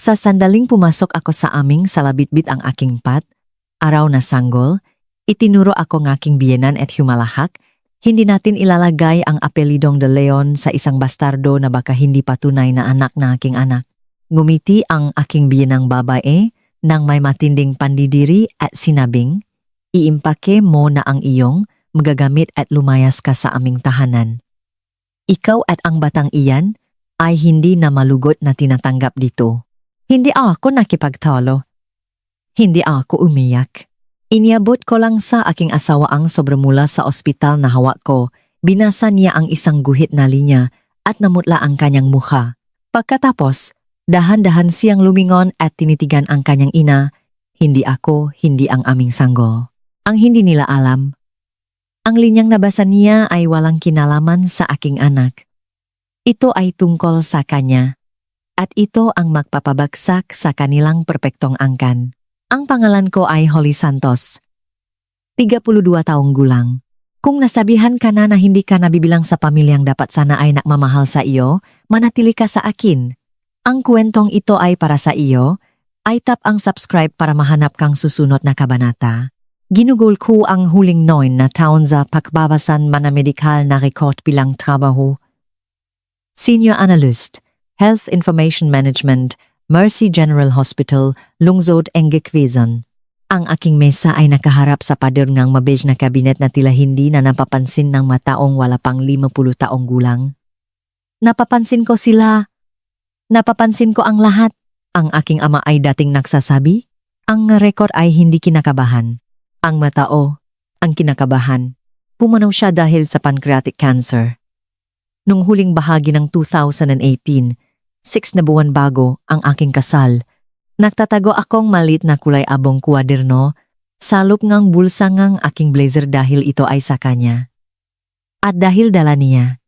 Sa sandaling pumasok ako sa aming salabitbit ang aking pat, araw na sanggol, itinuro ako ng aking biyenan at humalahak, hindi natin ilalagay ang apelidong de Leon sa isang bastardo na baka hindi patunay na anak na aking anak. Ngumiti ang aking biyenang babae nang may matinding pandidiri at sinabing, iimpake mo na ang iyong magagamit at lumayas ka sa aming tahanan. Ikaw at ang batang iyan ay hindi na malugot na tinatanggap dito. Hindi ako nakipagtalo. Hindi ako umiyak. Iniabot ko lang sa aking asawa ang sobramula sa ospital na hawak ko. Binasa niya ang isang guhit na linya at namutla ang kanyang mukha. Pagkatapos, dahan-dahan siyang lumingon at tinitigan ang kanyang ina. Hindi ako, hindi ang aming sanggol. Ang hindi nila alam. Ang linyang nabasa niya ay walang kinalaman sa aking anak. Ito ay tungkol sa kanya. At ito ang magpapabagsak sa kanilang perpektong angkan. Ang pangalan ko ay Holly Santos. 32 taong gulang. Kung nasabihan ka na hindi ka nabibilang sa pamilyang dapat sana ay nakmamahal sa iyo, manatili ka sa akin. Ang kwentong ito ay para sa iyo, ay tap ang subscribe para mahanap kang susunod na kabanata. Ginugol ko ang huling 9 na taon sa pagbabasan manamedikal na record bilang trabaho. Senior Analyst, Health Information Management, Mercy General Hospital, Lungsod Engekvizon. Ang aking mesa ay nakaharap sa pader ng mabej na kabinet na tila hindi na napapansin ng mataong wala pang 50 taong gulang. Napapansin ko sila. Napapansin ko ang lahat. Ang aking ama ay dating nagsasabi. Ang record ay hindi kinakabahan. Ang matao, ang kinakabahan. Pumanaw siya dahil sa pancreatic cancer. Nung huling bahagi ng 2018, 6 na buwan bago ang aking kasal, nagtatago akong malit na kulay abong kuwaderno sa loob ng bulsa ng aking blazer dahil ito ay sa kanya. At dahil dala niya,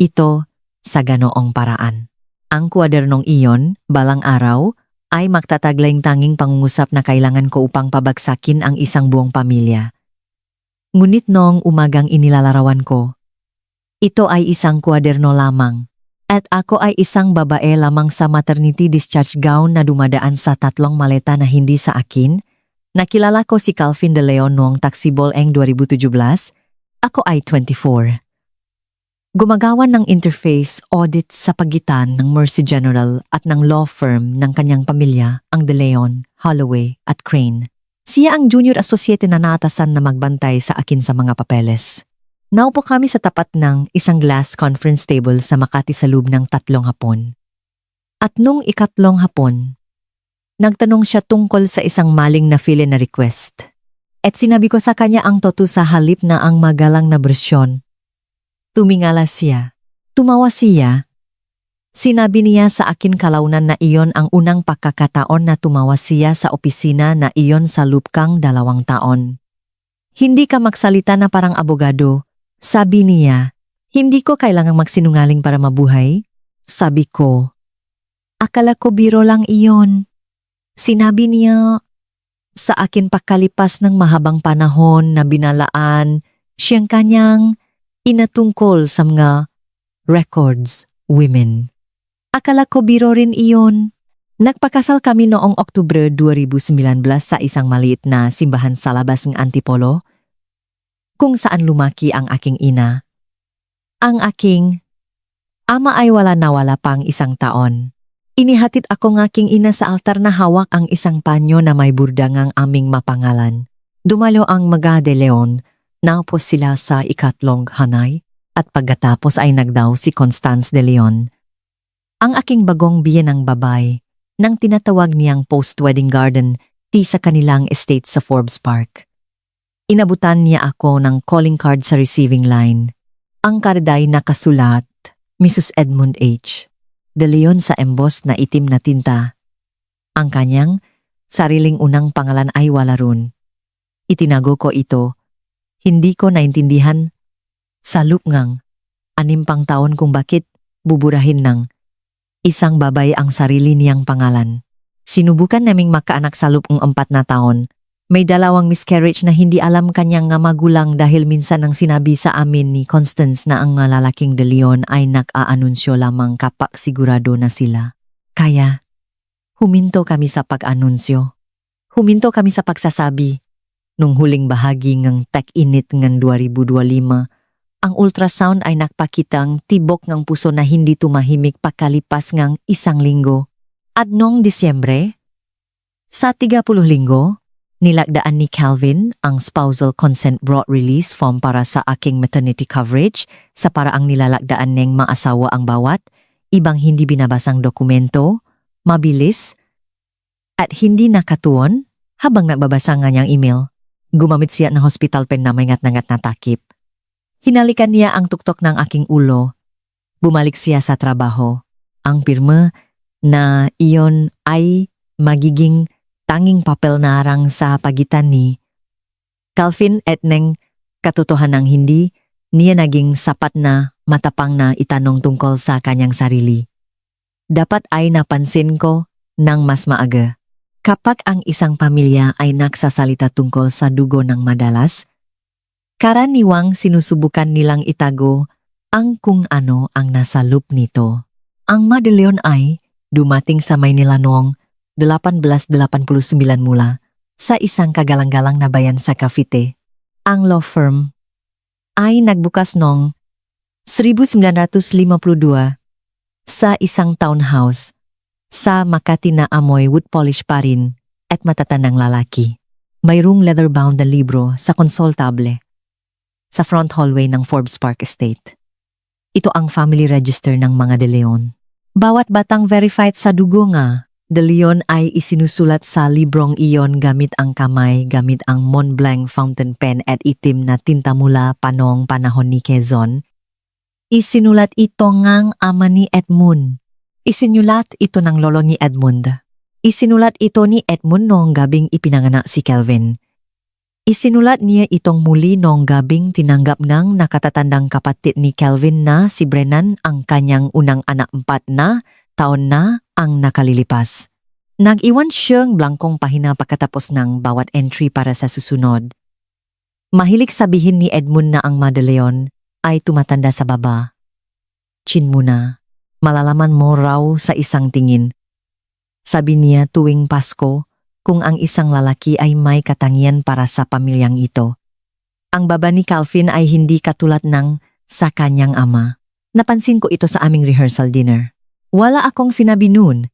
ito sa ganoong paraan. Ang kuwadernong iyon, balang araw, ay magtataglayng tanging pangungusap na kailangan ko upang pabagsakin ang isang buong pamilya. Ngunit noong umagang inilalarawan ko, ito ay isang kuwaderno lamang. At ako ay isang babae lamang sa maternity discharge gown na dumadaan sa 3 maleta na hindi sa akin. Nakilala ko si Calvin de Leon noong Taxibol Eng 2017. Ako ay 24. Gumagawa ng interface audit sa pagitan ng Mercy General at ng law firm ng kanyang pamilya, ang De Leon, Holloway at Crane. Siya ang junior associate na naatasan na magbantay sa akin sa mga papeles. Naupo kami sa tapat ng isang glass conference table sa Makati sa loob ng 3 hapon. At nung ikatlong hapon, nagtanong siya tungkol sa isang maling na file na request. At sinabi ko sa kanya ang totoo sa halip na ang magalang na bersyon. Tumingala siya. Tumawa siya. Sinabi niya sa akin kalaunan na iyon ang unang pagkakataon na tumawa siya sa opisina na iyon sa loob kang 2 taon. Hindi ka magsalita na parang abogado. Sabi niya, hindi ko kailangang magsinungaling para mabuhay. Sabi ko, akala ko biro lang iyon. Sinabi niya, sa akin pakalipas ng mahabang panahon na binalaan siyang kanyang inatungkol sa mga records women. Akala ko biro rin iyon. Nagpakasal kami noong Oktubre 2019 sa isang maliit na simbahan sa labas ng Antipolo, kung saan lumaki ang aking ina. Ang aking ama ay wala pang 1 taon. Inihatid ako ng aking ina sa altar na hawak ang isang panyo na may burdangang aming mapangalan. Dumalo ang mga De Leon, naupos sila sa ikatlong hanay, at pagkatapos ay nagdaw si Constance De Leon. Ang aking bagong biyenang babae, nang tinatawag niyang post-wedding garden, sa kanilang estate sa Forbes Park. Inabutan niya ako ng calling card sa receiving line. Ang karday nakasulat, Mrs. Edmund H. De Leon sa emboss na itim na tinta. Ang kanyang sariling unang pangalan ay wala ron. Itinago ko ito. Hindi ko naintindihan sa loob ng 6 pang taon kung bakit buburahin ng isang babae ang sarili niyang pangalan. Sinubukan naming makaanak sa loob ng 4 na taon. May 2 miscarriage na hindi alam kanyang nga magulang dahil minsan ang sinabi sa amin ni Constance na ang lalaking De Leon ay nag-aanunsyo lamang kapag sigurado na sila. Kaya, Huminto kami sa pag-anunsyo. Huminto kami sa pagsasabi. Nung huling bahagi ng tag-init ng 2025, ang ultrasound ay nakpakitang tibok ng puso na hindi tumahimik pakalipas ng 1 linggo. At noong Disyembre, sa 30 linggo, nilagdaan ni Calvin ang spousal consent brought release form para sa aking maternity coverage sa paraang nilalagdaan ng maasawa ang bawat ibang hindi binabasang dokumento, mabilis, at hindi nakatuon habang nagbabasa nga niyang email. Gumamit siya ng hospital pen na may ngat-nangat na takip. Hinalikan niya ang tuktok ng aking ulo. Bumalik siya sa trabaho. Ang pirma na iyon ay magiging tanging papel na harang sa pagitan ni Calvin at ng katotohanang hindi niya naging sapat na matapang na itanong tungkol sa kanyang sarili. Dapat ay napansin ko ng mas maaga. Kapag ang isang pamilya ay nagsasalita tungkol sa dugo ng madalas, karaniwang sinusubukan nilang itago ang kung ano ang nasa loob nito. Ang Madeleine ay dumating sa Maynila noong 1889 mula sa isang kagalang-galang na bayan sa Cavite. Ang law firm ay nagbukas noong 1952 sa isang townhouse sa Makati na amoy wood polish pa rin at matatandang lalaki. Mayroong leather-bound na libro sa konsultable sa front hallway ng Forbes Park Estate. Ito ang family register ng mga De Leon. Bawat batang verified sa dugo nga, De Leon ay isinusulat sa librong iyon gamit ang kamay, gamit ang Montblanc fountain pen at itim na tinta mula panong panahon ni Quezon. Isinulat ito ngang ama ni Edmund. Isinulat ito ng lolo ni Edmund. Isinulat ito ni Edmund noong gabing ipinanganak si Calvin. Isinulat niya itong muli noong gabing tinanggap ng nakatatandang kapatid ni Calvin na si Brennan ang kanyang unang anak 4 na taon na ang nakalilipas. Nag-iwan siyang blankong pahina pagkatapos ng bawat entry para sa susunod. Mahilig sabihin ni Edmund na ang Madeleine ay tumatanda sa baba. Chin muna. Malalaman mo raw sa isang tingin. Sabi niya tuwing Pasko kung ang isang lalaki ay may katangian para sa pamilyang ito. Ang baba ni Calvin ay hindi katulad ng sa kanyang ama. Napansin ko ito sa aming rehearsal dinner. Wala akong sinabi noon.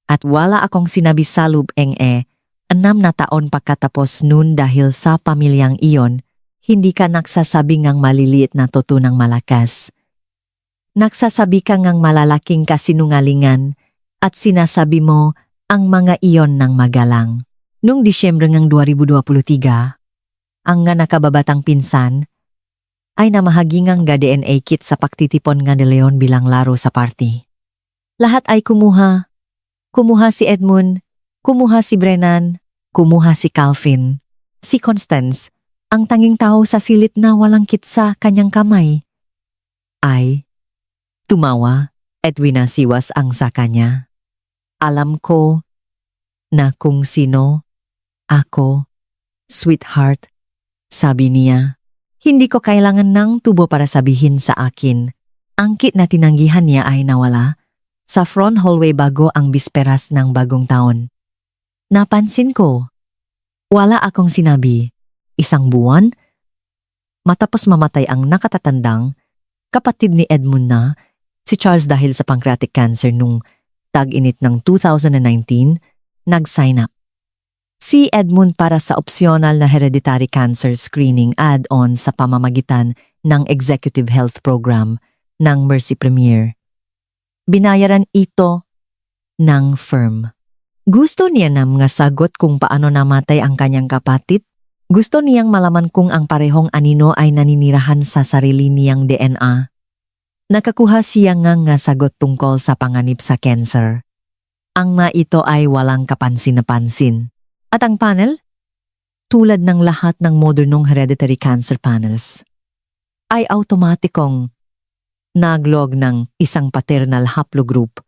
At wala akong sinabi sa lubeng 6 na taon pagkatapos noon dahil sa pamilyang iyon, hindi ka nagsasabi ngang maliliit na tutunang malakas. Nagsasabi ka ngang malalaking kasinungalingan at sinasabi mo ang mga iyon ng magalang. Noong Disyembre ng 2023, ang nga nakababatang pinsan ay namahagi ngang ga-DNA kit sa pagtitipon nga ni Leon bilang laro sa party. Lahat ay kumuha. Kumuha si Edmund, kumuha si Brennan, kumuha si Calvin. Si Constance, ang tanging tao sa silid na walang kit sa kanyang kamay, ay tumawa at winasiwas ang sa kanya. Alam ko na kung sino ako, sweetheart, sabi niya. Hindi ko kailangan ng tubo para sabihin sa akin. Ang kit na tinanggihan niya ay nawala sa front hallway bago ang bisperas ng bagong taon. Napansin ko, wala akong sinabi. 1 buwan, matapos mamatay ang nakatatandang kapatid ni Edmund na si Charles dahil sa pancreatic cancer nung tag-init ng 2019, nag-sign up. Si Edmund para sa optional na hereditary cancer screening add-on sa pamamagitan ng Executive Health Program ng Mercy Premier. Binayaran ito ng firm. Gusto niya na mga sagot kung paano namatay ang kanyang kapatid. Gusto niyang malaman kung ang parehong anino ay naninirahan sa sarili niyang DNA. Nakakuha siya nga sagot tungkol sa panganib sa cancer. Ang na ito ay walang kapansin na pansin. At ang panel? Tulad ng lahat ng modernong hereditary cancer panels, ay automatikong naglog ng isang paternal haplogroup,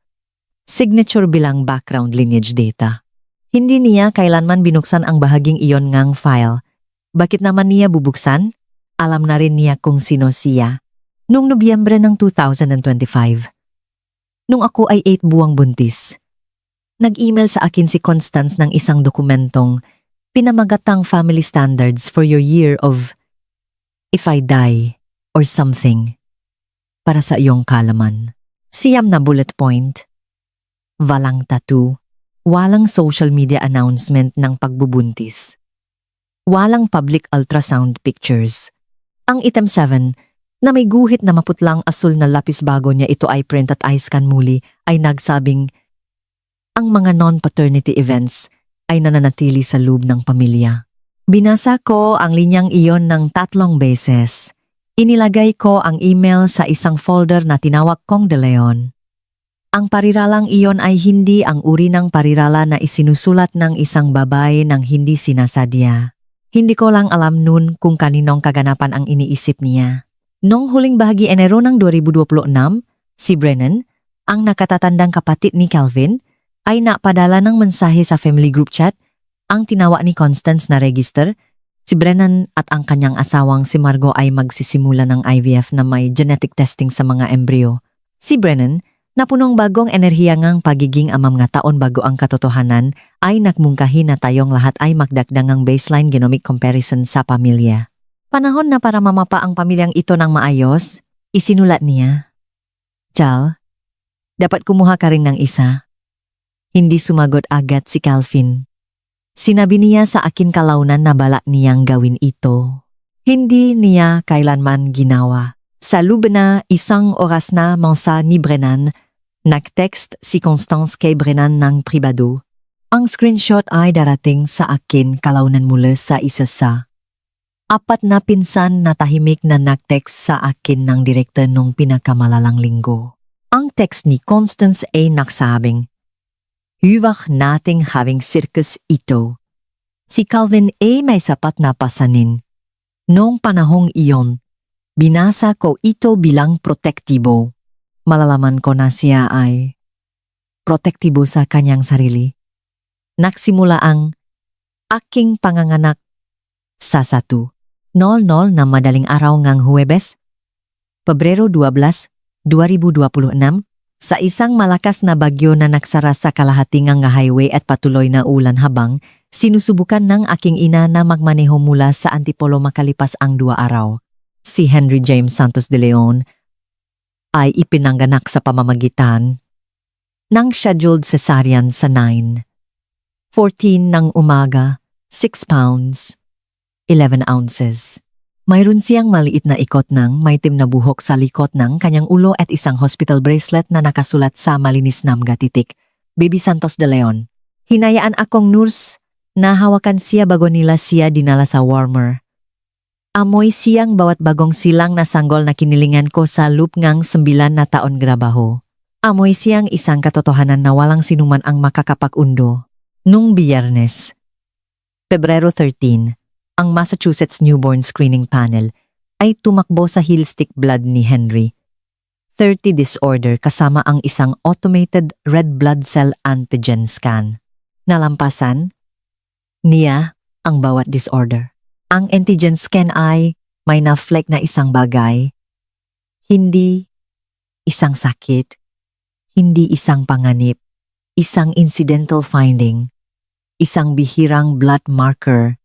signature bilang background lineage data. Hindi niya kailanman binuksan ang bahaging iyon ngang file. Bakit naman niya bubuksan? Alam na rin niya kung sino siya. Noong Nobyembre ng 2025, nung ako ay 8 buwang buntis, Nag-email sa akin si Constance ng isang dokumentong pinamagatang family standards for your year of if I die or something para sa iyong kalaman. Siyam na bullet point. Walang tattoo. Walang social media announcement ng pagbubuntis. Walang public ultrasound pictures. Ang item 7 na may guhit na maputlang asul na lapis bago niya ito ay print at eye-scan muli ay nagsabing ang mga non-paternity events ay nananatili sa loob ng pamilya. Binasa ko ang linyang iyon ng 3 beses. Inilagay ko ang email sa isang folder na tinawag kong De Leon. Ang pariralang iyon ay hindi ang uri ng parirala na isinusulat ng isang babae ng hindi sinasadya. Hindi ko lang alam nun kung kaninong kaganapan ang iniisip niya. Noong huling bahagi Enero ng 2026, si Brennan, ang nakatatandang kapatid ni Calvin, ay napadala ng mensahe sa family group chat. Ang tinawa ni Constance na register, si Brennan at ang kanyang asawang si Margo ay magsisimula ng IVF na may genetic testing sa mga embryo. Si Brennan, na punong bagong enerhiya ngang pagiging ama mga taon bago ang katotohanan, ay nagmungkahi na tayong lahat ay magdagdangang baseline genomic comparison sa pamilya. Panahon na para mamapa ang pamilyang ito ng maayos, isinulat niya. Chal, dapat kumuha ka rin ng isa. Hindi sumagot agad si Calvin. Sinabi niya sa akin kalaunan na balak niyang gawin ito. Hindi niya kailanman ginawa. Sa loob na 1 oras na mensa ni Brennan, nag-text si Constance kay Brennan ng pribado. Ang screenshot ay darating sa akin kalaunan mula sa isa sa 4 na pinsan na tahimik na nag-text sa akin ng direkta nung pinakamalalang linggo. Ang text ni Constance ay nagsabing, "Huwag nating having circus ito." Si Calvin ay may sapat na pasanin. Noong panahong iyon, binasa ko ito bilang protektibo. Malalaman ko na siya ay protektibo sa kanyang sarili. Nagsimula ang aking panganganak sa 1:00 na madaling araw ngang Huwebes, Pebrero 12, 2026, sa isang malakas na bagyo na nagsara sa kalahatingang highway at patuloy na ulan habang sinusubukan ng aking ina na magmaneho mula sa Antipolo makalipas ang 2 araw. Si Henry James Santos de Leon ay ipinanganak sa pamamagitan ng scheduled cesarean sa 9:14 ng umaga, 6 pounds, 11 ounces. Mayroon siyang maliit na ikot ng maitim na buhok sa likod ng kanyang ulo at isang hospital bracelet na nakasulat sa malinis na mga titik, Baby Santos de Leon. Hinayaan akong nurse na hawakan siya bago nila siya dinala sa warmer. Amoy siyang bawat bagong silang na sanggol na kinilingan ko sa loop ngang 9 na taon grabaho. Amoy siyang isang katotohanan na walang sinuman ang makakapag-undo. Nung Biyernes, Pebrero 13, ang Massachusetts Newborn Screening Panel ay tumakbo sa heel stick blood ni Henry. 30 disorder kasama ang isang automated red blood cell antigen scan. Nalampasan niya ang bawat disorder. Ang antigen scan ay may na-flag na isang bagay, hindi isang sakit, hindi isang panganib, isang incidental finding, isang bihirang blood marker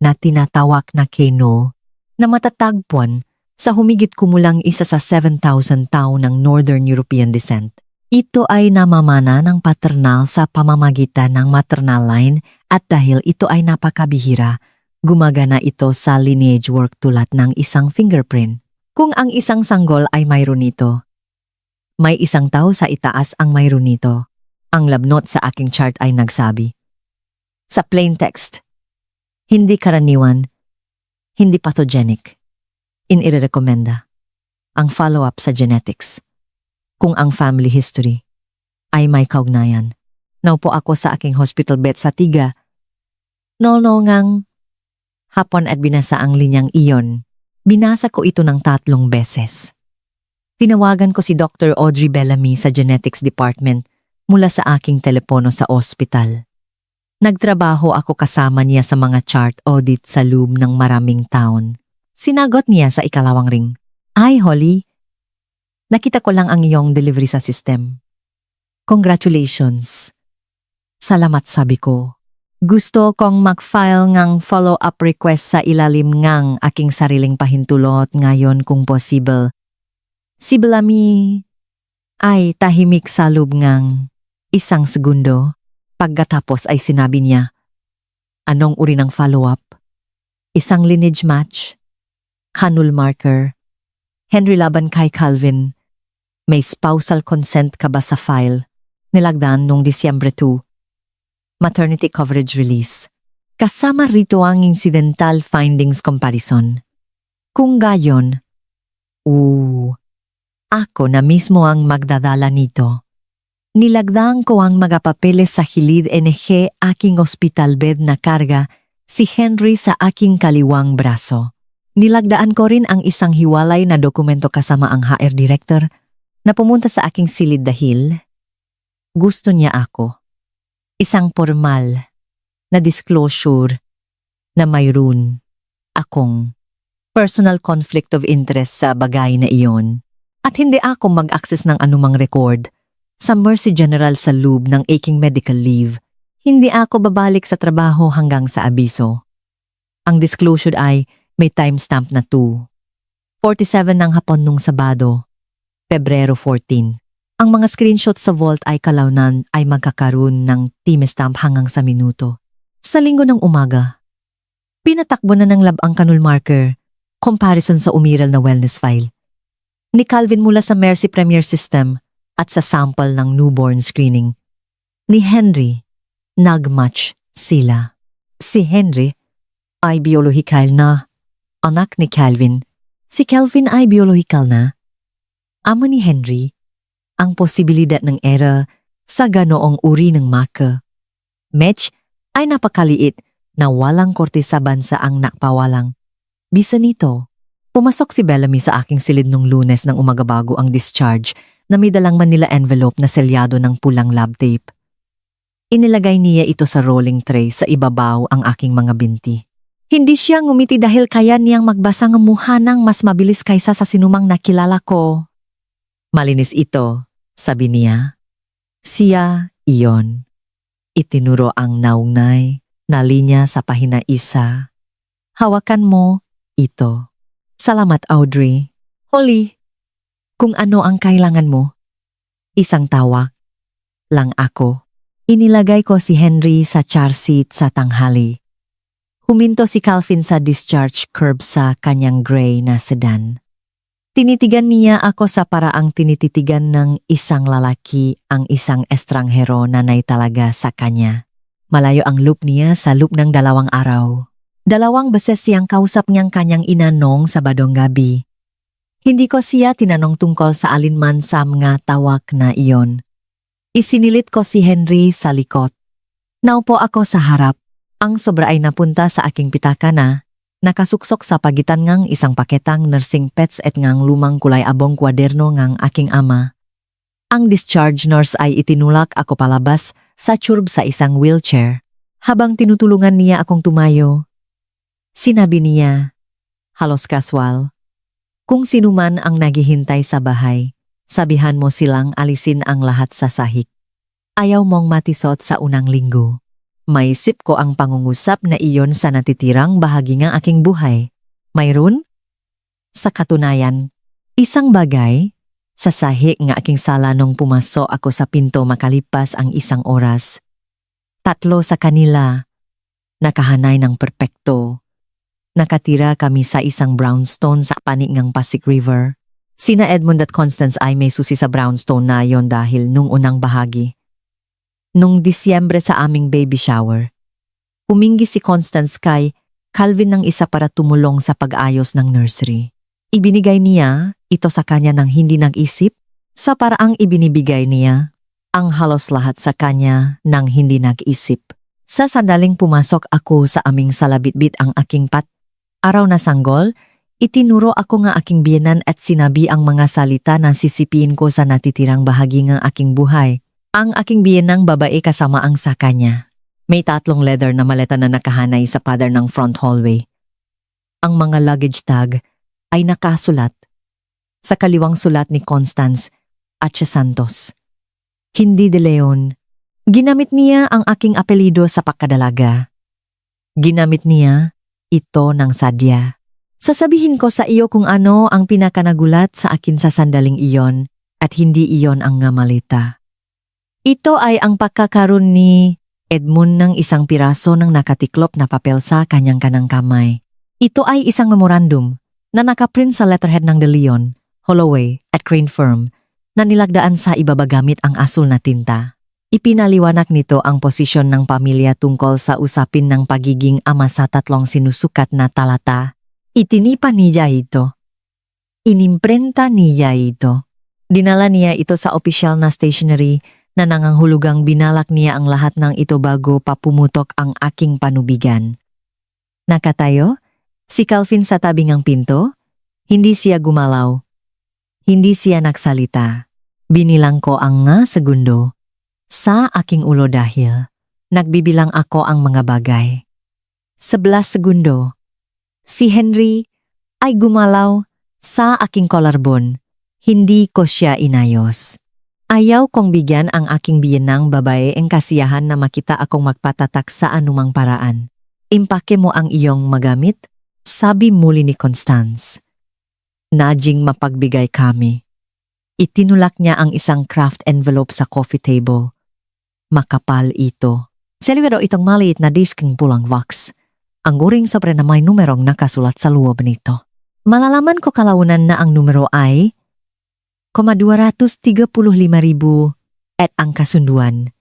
na tinatawag na K0 na matatagpuan sa humigit kumulang isa sa 7,000 tao ng Northern European descent. Ito ay namamana ng paternal sa pamamagitan ng maternal line at dahil ito ay napakabihira, gumagana ito sa lineage work tulad ng isang fingerprint. Kung ang isang sanggol ay mayroon nito, may isang tao sa itaas ang mayroon nito. Ang labnot sa aking chart ay nagsabi. Sa plain text, hindi karaniwan, hindi pathogenic. Inirekomenda ang follow-up sa genetics. Kung ang family history ay may kaugnayan. Naupo ako sa aking hospital bed sa Tiga. Nolnongang hapon at binasa ang linyang iyon. Binasa ko ito ng 3 beses. Tinawagan ko si Dr. Audrey Bellamy sa Genetics Department mula sa aking telepono sa ospital. Nagtrabaho ako kasama niya sa mga chart audit sa loob ng maraming taon. Sinagot niya sa 2nd ring. Ay, Holly, nakita ko lang ang iyong delivery sa system. Congratulations. Salamat sabi ko. Gusto kong mag-file ngang follow-up request sa ilalim ngang aking sariling pahintulot ngayon kung possible. Si Bellamy ay tahimik sa loob ngang isang segundo. Pagkatapos ay sinabi niya, anong uri ng follow-up? Isang lineage match? Kanul marker? Henry laban kay Calvin? May spousal consent ka ba sa file? Nilagdan noong Disyembre 2. Maternity coverage release. Kasama rito ang incidental findings comparison. Kung gayon, ako na mismo ang magdadala nito. Nilagdaan ko ang mga papeles sa hilid NG aking hospital bed na karga si Henry sa aking kaliwang braso. Nilagdaan ko rin ang isang hiwalay na dokumento kasama ang HR director na pumunta sa aking silid dahil gusto niya ako. Isang formal na disclosure na mayroon akong personal conflict of interest sa bagay na iyon at hindi ako mag-access ng anumang record sa Mercy General sa loob ng aking medical leave. Hindi ako babalik sa trabaho hanggang sa abiso. Ang disclosure ay may timestamp na 2:47 ng hapon nung Sabado, Pebrero 14. Ang mga screenshot sa vault ay kalaunan ay magkakaroon ng timestamp hanggang sa minuto. Sa linggo ng umaga, pinatakbo na ng lab ang kanul marker, comparison sa umiral na wellness file ni Calvin mula sa Mercy Premier System at sa sample ng newborn screening. Ni Henry, nagmatch sila. Si Henry ay biyolohikal na anak ni Calvin. Si Calvin ay biyolohikal na amo ni Henry. Ang posibilidad ng era sa ganoong uri ng maka. Match ay napakaliit na walang korte sa bansa ang nakpawalang. Bisa nito, pumasok si Bellamy sa aking silid nung Lunes ng umaga bago ang discharge na may dalang Manila envelope na selyado ng pulang lab tape. Inilagay niya ito sa rolling tray sa ibabaw ang aking mga binti. Hindi siya ngumiti dahil kaya niyang magbasa ng mukha ng mas mabilis kaysa sa sinumang nakilala ko. Malinis ito, sabi niya. Siya iyon. Itinuro ang naungnay na linya sa pahina 1. Hawakan mo ito. Salamat, Audrey. Holly, kung ano ang kailangan mo. Isang tawag lang ako. Inilagay ko si Henry sa char seat sa tanghali. Huminto si Calvin sa discharge curb sa kanyang gray na sedan. Tinitigan niya ako sa paraang tinititigan ng isang lalaki ang isang estranghero na naitalaga sa kanya. Malayo ang loop niya sa loop ng 2 araw. 2 beses siyang kausap niyang kanyang inanong sa badong gabi. Hindi ko siya tinanong tungkol sa alinman sa mga tawag na iyon. Isinilit ko si Henry sa likod. Naupo ako sa harap. Ang sobra ay napunta sa aking pitaka na nakasuksok sa pagitan ngang isang paketang nursing pets at ngang lumang kulay abong kwaderno ngang aking ama. Ang discharge nurse ay itinulak ako palabas sa tsurb sa isang wheelchair. Habang tinutulungan niya akong tumayo, sinabi niya, halos kaswal, kung sino man ang naghihintay sa bahay, sabihan mo silang alisin ang lahat sa sahig. Ayaw mong matisot sa unang linggo. Maisip ko ang pangungusap na iyon sa natitirang bahagi ng aking buhay. Mayroon? Sa katunayan, isang bagay, sa sahig ng aking sala nung pumasok ako sa pinto makalipas ang 1 oras. 3 sa kanila, nakahanay ng perpekto. Nakatira kami sa isang brownstone sa panig ng Pasig River. Sina Edmund at Constance ay may susi sa brownstone na yon dahil nung unang bahagi. Nung Disyembre sa aming baby shower, humingi si Constance kay Calvin ng isa para tumulong sa pag-ayos ng nursery. Ibinigay niya ito sa kanya nang hindi nag-isip sa paraang ibinibigay niya ang halos lahat sa kanya nang hindi nag-isip. Sa sandaling pumasok ako sa aming salabitbit ang aking araw na sanggol, itinuro ako nga aking biyenan at sinabi ang mga salita na sisipiin ko sa natitirang bahagi ng aking buhay. Ang aking biyenang babae kasama ang sa kanya. May 3 leather na maleta na nakahanay sa pader ng front hallway. Ang mga luggage tag ay nakasulat sa kaliwang sulat ni Constance at Santos. Hindi de Leon, Ginamit niya ang aking apelido sa pagkadalaga. Ginamit niya ito ng sadya. Sasabihin ko sa iyo kung ano ang pinakanagulat sa akin sa sandaling iyon at hindi iyon ang ngamalita. Ito ay ang pagkakaroon ni Edmund ng isang piraso ng nakatiklop na papel sa kanyang kanang kamay. Ito ay isang memorandum na nakaprint sa letterhead ng De Leon, Holloway at Crane Firm na nilagdaan sa ibaba gamit ang asul na tinta. Ipinaliwanag nito ang posisyon ng pamilya tungkol sa usapin ng pagiging ama sa tatlong sinusukat na talata. Itinipa niya ito. Inimprenta niya ito. Dinala niya ito sa opisyal na stationery na nangangahulugang binalak niya ang lahat ng ito bago pa pumutok ang aking panubigan. Nakatayo, si Calvin sa tabing ng pinto, hindi siya gumalaw. Hindi siya nagsalita. Binilang ko ang nga segundo sa aking ulo dahil nagbibilang ako ang mga bagay. 11 segundo, si Henry ay gumalaw sa aking collarbone. Hindi ko siya inayos. Ayaw kong bigyan ang aking biyenang babae ang kasiyahan na makita akong magpatatak sa anumang paraan. Impake mo ang iyong magamit, sabi muli ni Constance. Naging mapagbigay kami. Itinulak niya ang isang craft envelope sa coffee table. Makapal ito. Silwero itong maliit na disking pulang wax. Ang guring sobre na may numerong nakasulat sa loob nito. Malalaman ko kalaunan na ang numero ay 235,000 at ang kasunduan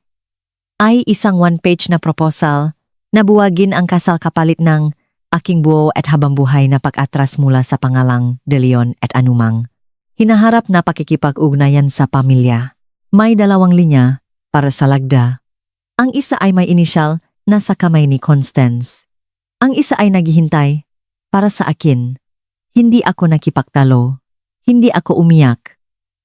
ay isang one-page na proposal na buwagin ang kasal kapalit ng aking buo at habang buhay na pag-atras mula sa pangalang De Leon at anumang hinaharap na pakikipag-ugnayan sa pamilya. May 2 linya para sa lagda. Ang isa ay may inisyal na sa kamay ni Constance. Ang isa ay naghihintay para sa akin. Hindi ako nakipagtalo. Hindi ako umiyak.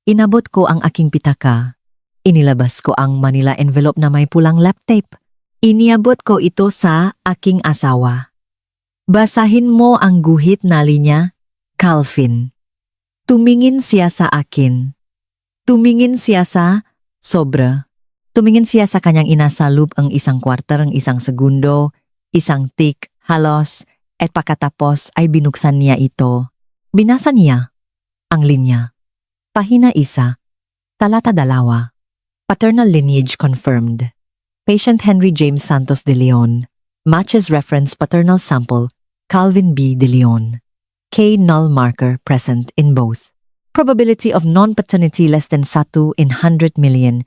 Inabot ko ang aking pitaka. Inilabas ko ang Manila envelope na may pulang lap tape. Iniabot ko ito sa aking asawa. Basahin mo ang guhit na linya, Calvin. Tumingin siya sa akin. Tumingin siya sa sobra. Tumingin siya sa kanyang ina sa loob ang isang kwarter, ang isang segundo, isang tik, halos, at pagkatapos ay binuksan niya ito. Binasa niya ang linya. Pahina 1, talata 2. Paternal lineage confirmed. Patient Henry James Santos de Leon. Matches reference paternal sample, Calvin B. de Leon. K null marker present in both. Probability of non-paternity less than 1 in 100 million.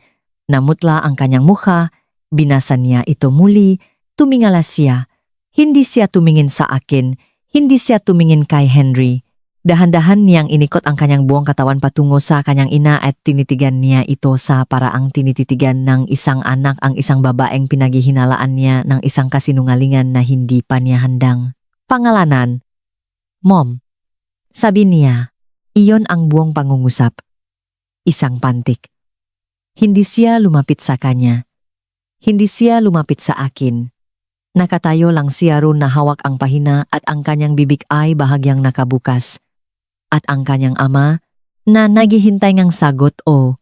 Namutla ang kanyang mukha, binasa niya ito muli, tumingala siya. Hindi siya tumingin sa akin, hindi siya tumingin kay Henry. Dahan-dahan niyang inikot ang kanyang buong katawan patungo sa kanyang ina at tinitigan niya ito sa paraang tinititigan ng isang anak ang isang babaeng pinaghihinalaan niya ng isang kasinungalingan na hindi pa niya handang pangalanan. Mom, sabi niya, iyon ang buong pangungusap. Isang pantik. Hindi siya lumapit sa kanya. Hindi siya lumapit sa akin. Nakatayo lang siya roon na hawak ang pahina at ang kanyang bibig ay bahagyang nakabukas. At ang kanyang ama na naghihintay ngang sagot o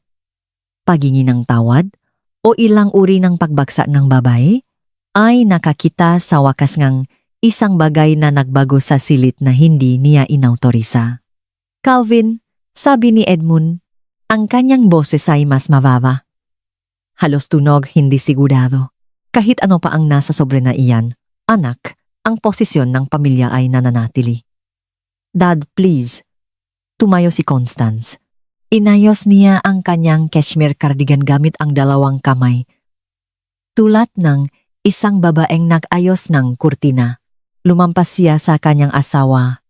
pagingi ng tawad o ilang uri ng pagbagsak ng babae ay nakakita sa wakas ngang isang bagay na nagbago sa silit na hindi niya inautorisa. Calvin, sabi ni Edmund, ang kanyang boses ay mas mababa. Halos tunog, hindi sigurado. Kahit ano pa ang nasa sobre na iyan, anak, ang posisyon ng pamilya ay nananatili. Dad, please. Tumayo si Constance. Inayos niya ang kanyang cashmere cardigan gamit ang 2 kamay. Tulad ng isang babaeng nag-ayos ng kurtina. Lumampas siya sa kanyang asawa.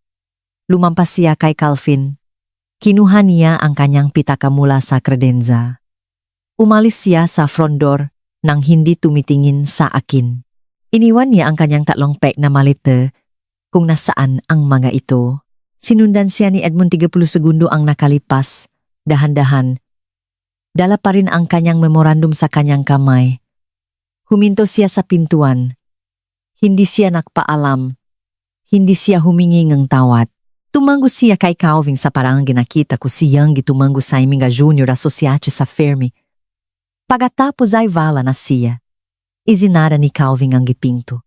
Lumampas siya kay Calvin. Kinuha niya ang kanyang pitaka mula sa kredenza. Umalis siya sa front door nang hindi tumitingin sa akin. Iniwan niya ang kanyang 3 pek na malite kung nasaan ang mga ito. Sinundan siya ni Edmund 30 segundo ang nakalipas. Dahan-dahan. Dala pa rin ang kanyang memorandum sa kanyang kamay. Huminto siya sa pintuan. Hindi siya nagpaalam. Hindi siya humingi ng tawad. Tumango siya kay Calvin sa parang ginakita ko siyang gitumanggo sa aming junior associate sa Fermi. Pagkatapos ay vala na siya. Izinara ni Calvin ang gipinto.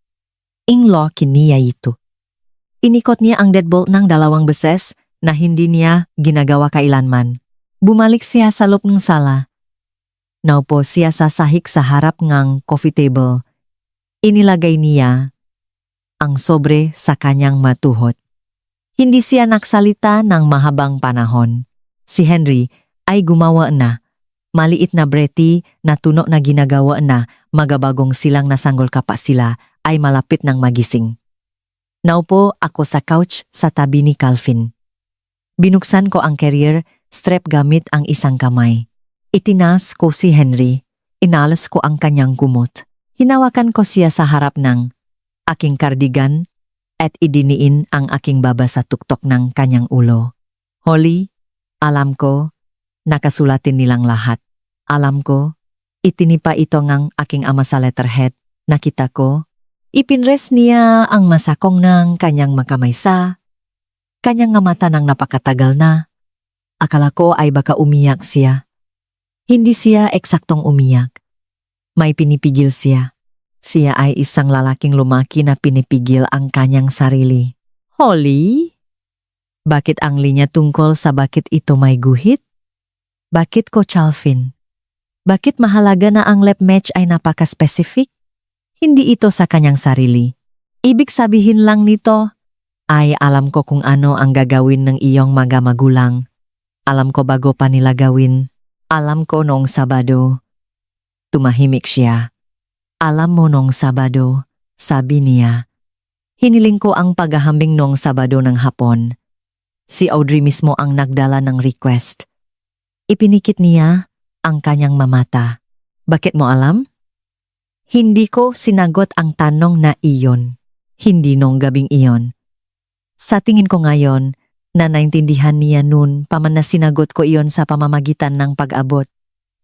Inlock niya ito. Inikot niya ang deadbolt ng 2 beses na hindi niya ginagawa kailanman. Bumalik siya sa loob ng sala. Naupo siya sa sahig sa harap ng coffee table. Inilagay niya ang sobre sa kanyang matuhot. Hindi siya naksalita ng mahabang panahon. Si Henry ay gumawa na. Maliit na breti na tuno na ginagawa na magabagong silang nasanggol ka pa sila ay malapit ng magising. Naupo ako sa couch sa tabi ni Calvin. Binuksan ko ang carrier strap gamit ang isang kamay. Itinas ko si Henry. Inalas ko ang kanyang gumot. Hinawakan ko siya sa harap ng aking cardigan at idiniin ang aking baba sa tuktok ng kanyang ulo. Holly, alam ko, nakasulatin nilang lahat. Alam ko, itinipa ito ngang aking ama sa letterhead. Nakita ko, ipinres niya ang masakong ng kanyang makamaysa. Kanyang nga mata nang napakatagal na. Akala ko ay baka umiyak siya. Hindi siya eksaktong umiyak. May pinipigil siya. Siya ay isang lalaking lumaki na pinipigil ang kanyang sarili. Holly? Bakit ang linya tungkol sa bakit ito may guhit? Bakit ko Calvin? Bakit mahalaga na ang lap match ay napaka-specific? Hindi ito sa kanyang sarili. Ibig sabihin lang nito, ay alam ko kung ano ang gagawin ng iyong mga magulang. Alam ko bago pa nila gawin. Alam ko noong Sabado. Tumahimik siya. Alam mo noong Sabado, sabi niya. Hiniling ko ang paghahambing noong Sabado ng hapon. Si Audrey mismo ang nagdala ng request. Ipinikit niya ang kanyang mamata. Bakit mo alam? Hindi ko sinagot ang tanong na iyon. Hindi noong gabing iyon. Sa tingin ko ngayon, na naintindihan niya noon paman na sinagot ko iyon sa pamamagitan ng pag-abot.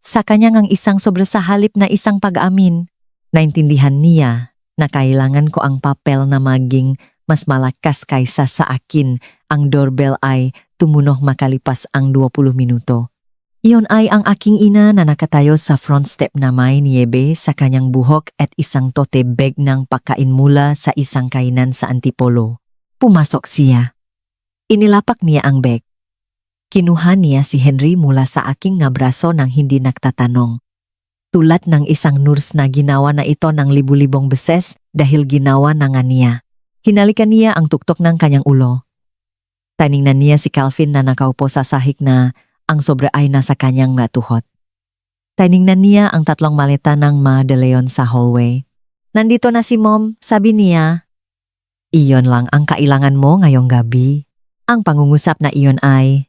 Sa kanyang ang isang sobra sa halip na isang pag-amin. Naintindihan niya na kailangan ko ang papel na maging mas malakas kaysa sa akin. Ang doorbell ay tumunog makalipas ang 20 minuto. Iyon ay ang aking ina na nakatayo sa front step na may niebe sa kanyang buhok at isang tote bag ng pagkain mula sa isang kainan sa Antipolo. Pumasok siya. Inilapak niya ang bag. Kinuha niya si Henry mula sa aking nga braso nang hindi nagtatanong. Tulad ng isang nurse na ginawa na ito ng libu-libong beses dahil ginawa na nga niya. Hinalikan niya ang tuktok ng kanyang ulo. Tiningnan niya si Calvin na nakaupo sa sahig na ang sobra ay nasa kanyang matuhot. Tiningnan niya ang 3 maleta ng Ma de Leon sa hallway. Nandito na si Mom, sabi niya. Iyon lang ang kailangan mo ngayong gabi. Ang pangungusap na iyon ay,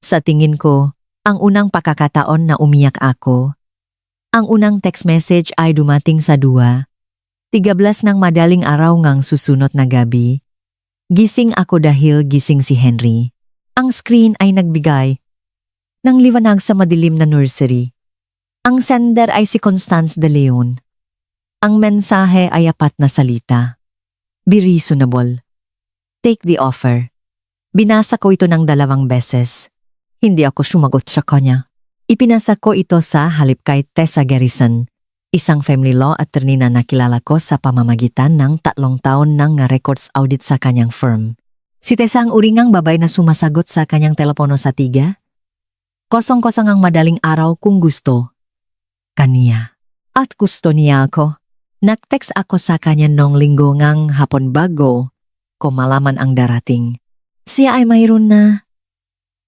sa tingin ko, ang unang pagkakataon na umiyak ako. Ang unang text message ay dumating sa 2:13 ng madaling araw ngang susunod na gabi. Gising ako dahil gising si Henry. Ang screen ay nagbigay ng liwanag sa madilim na nursery. Ang sender ay si Constance de Leon. Ang mensahe ay 4 na salita. Be reasonable. Take the offer. Binasa ko ito ng 2 beses. Hindi ako sumagot sa kanya. Ipinasa ko ito sa halip kay Tessa Garrison, isang family law attorney na nakilala ko sa pamamagitan ng 3 taon ng records audit sa kanyang firm. Si Tessa ang uringang babay na sumasagot sa kanyang telepono sa 3. Kosong-kosong ang madaling araw kung gusto. Kaniya. At gusto niya ako. Nag-text ako sa kanya nung linggo ngang hapon bago ko malaman ang darating. Siya ay mayroon na.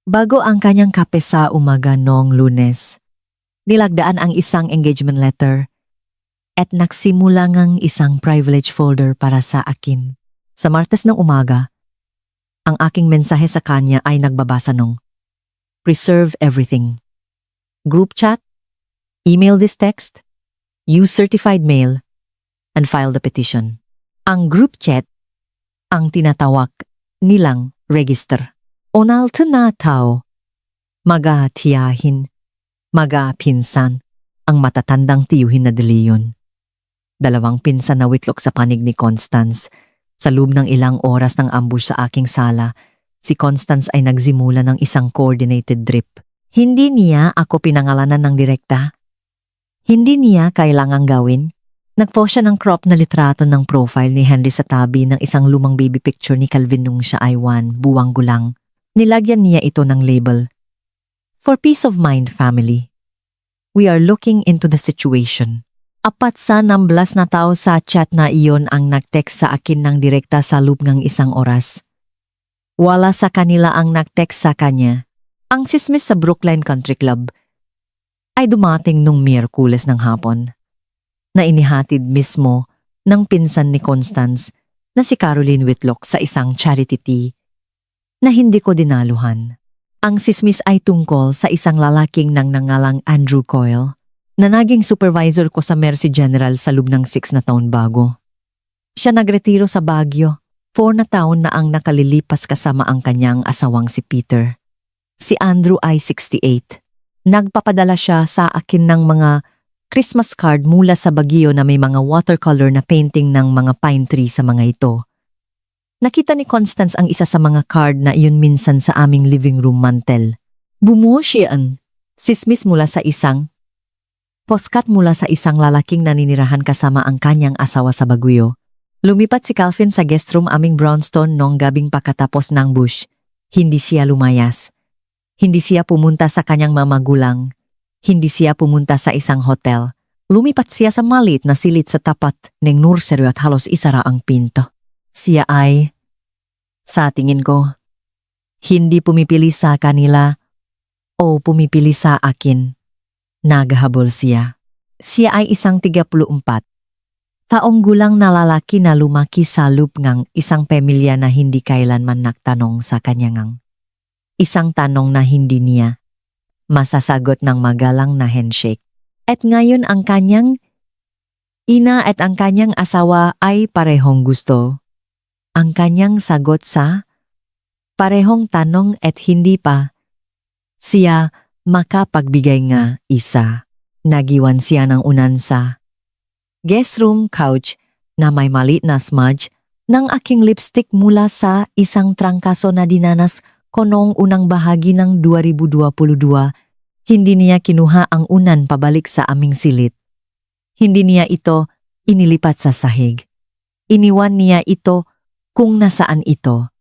Bago ang kanyang kape sa umaga noong Lunes, nilagdaan ang isang engagement letter at nagsimula ngang isang privilege folder para sa akin. Sa Martes ng umaga, ang aking mensahe sa kanya ay nagbabasa nung, preserve everything. Group chat, email this text, use certified mail, and file the petition. Ang group chat, ang tinatawag nilang register. Onal na tao, magatiyahin, magapinsan, ang matatandang tiyuhin na De Leon. 2 pinsan na witlok sa panig ni Constance. Sa loob ng ilang oras ng ambush sa aking sala, si Constance ay nagsimula ng isang coordinated drip. Hindi niya ako pinangalanan ng direkta. Hindi niya kailangang gawin. Nagpost siya ng crop na litrato ng profile ni Henry sa tabi ng isang lumang baby picture ni Calvin nung siya ay 1 buwang gulang. Nilagyan niya ito ng label. For peace of mind, family. We are looking into the situation. Apat sa 16 na tao sa chat na iyon ang nag-text sa akin ng direkta sa loob ng 1 oras. Wala sa kanila ang nag-text sa kanya. Ang sismis sa Brookline Country Club ay dumating nung Miyerkules ng hapon, na inihatid mismo ng pinsan ni Constance na si Caroline Whitlock sa isang charity tea na hindi ko dinaluhan. Ang sismis ay tungkol sa isang lalaking nang nangalang Andrew Coyle na naging supervisor ko sa Mercy General sa loob ng 6 na taon bago. Siya nagretiro sa Baguio, 4 na taon na ang nakalilipas kasama ang kanyang asawang si Peter. Si Andrew ay 68. Nagpapadala siya sa akin ng mga Christmas card mula sa Baguio na may mga watercolor na painting ng mga pine tree sa mga ito. Nakita ni Constance ang isa sa mga card na iyon minsan sa aming living room mantel. Bumuo siya sismis mula sa isang postcard mula sa isang lalaking naninirahan kasama ang kanyang asawa sa Baguio. Lumipat si Calvin sa guest room aming brownstone nung gabing pagkatapos ng bush. Hindi siya lumayas. Hindi siya pumunta sa kanyang mamagulang. Hindi siya pumunta sa isang hotel. Lumipat siya sa maliit na silid sa tapat ng nursery at halos isara ang pinto. Siya ay, sa tingin ko, hindi pumipili sa kanila o pumipili sa akin. Naghahabol siya. Siya ay isang 34 taong gulang na lalaki na lumaki sa loob ng isang pamilya na hindi kailanman nagtanong sa kanyang isang tanong na hindi niya masasagot ng magalang na handshake. At ngayon ang kanyang ina at ang kanyang asawa ay parehong gusto. Ang kanyang sagot sa parehong tanong at hindi pa siya makapagbigay nga isa. Nagiwan siya ng unan sa guest room couch na may maliit na smudge ng aking lipstick mula sa isang trangkaso na dinanas ko noong unang bahagi ng 2022. Hindi niya kinuha ang unan pabalik sa aming silid. Hindi niya ito inilipat sa sahig. Iniwan niya ito kung nasaan ito.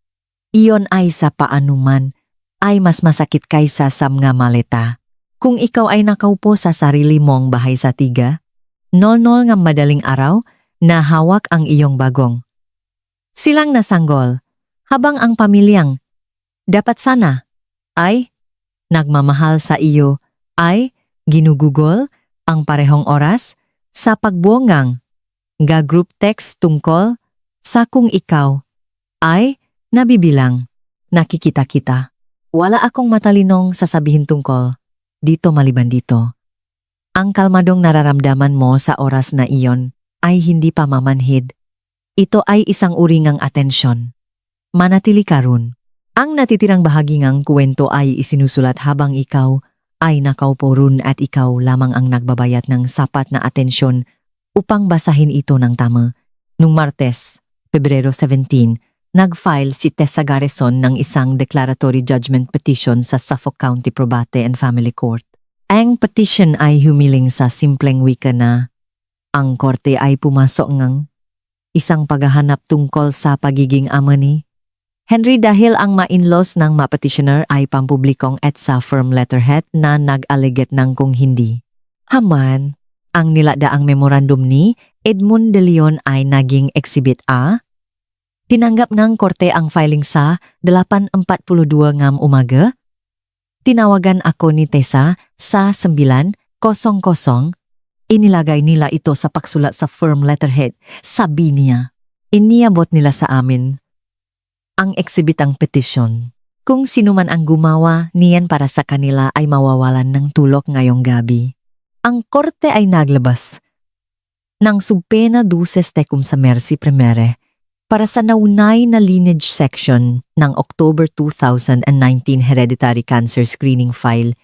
Iyon ay sa paanuman ay mas masakit kaysa sa mga maleta. Kung ikaw ay nakaupo sa sarili mong bahay sa tiga, nol-nol nga madaling araw na hawak ang iyong bagong silang nasanggol, habang ang pamilyang dapat sana ay nagmamahal sa iyo ay ginugugol ang parehong oras sa pagbuongang group text tungkol sa kung ikaw ay nabibilang nakikita-kita. Wala akong matalinong sasabihin tungkol dito maliban dito. Ang kalmadong nararamdaman mo sa oras na iyon ay hindi pa mamanhid. Ito ay isang uri ng atensyon. Manatili ka ron. Ang natitirang bahagi ng kwento ay isinusulat habang ikaw ay nakaupo ron at ikaw lamang ang nagbabayad ng sapat na atensyon upang basahin ito ng tama. Nung Martes, Pebrero 17, nag-file si Tessa Garrison ng isang declaratory judgment petition sa Suffolk County Probate and Family Court. Ang petition ay humiling sa simpleng wika na ang korte ay pumasok ng isang paghahanap tungkol sa pagiging ama ni Henry dahil ang ma-in-laws ng ma-petitioner ay pampublikong at sa firm letterhead na nag-allegate ng kung hindi. Haman, ang niladaang memorandum ni Edmund de Leon ay naging Exhibit A. Tinanggap ng korte ang filing sa 8:42 ng umaga. Tinawagan ako ni Tessa sa 9:00. Inilagay nila ito sa pagsulat sa firm letterhead. Sabi niya, iniabot nila sa amin ang eksibitang petisyon. Kung sino man ang gumawa niyan para sa kanila ay mawawalan ng tulok ngayong gabi. Ang korte ay naglabas ng subpena 12 tecum sa Mercy Primere para sa naunay na lineage section ng October 2019 hereditary cancer screening file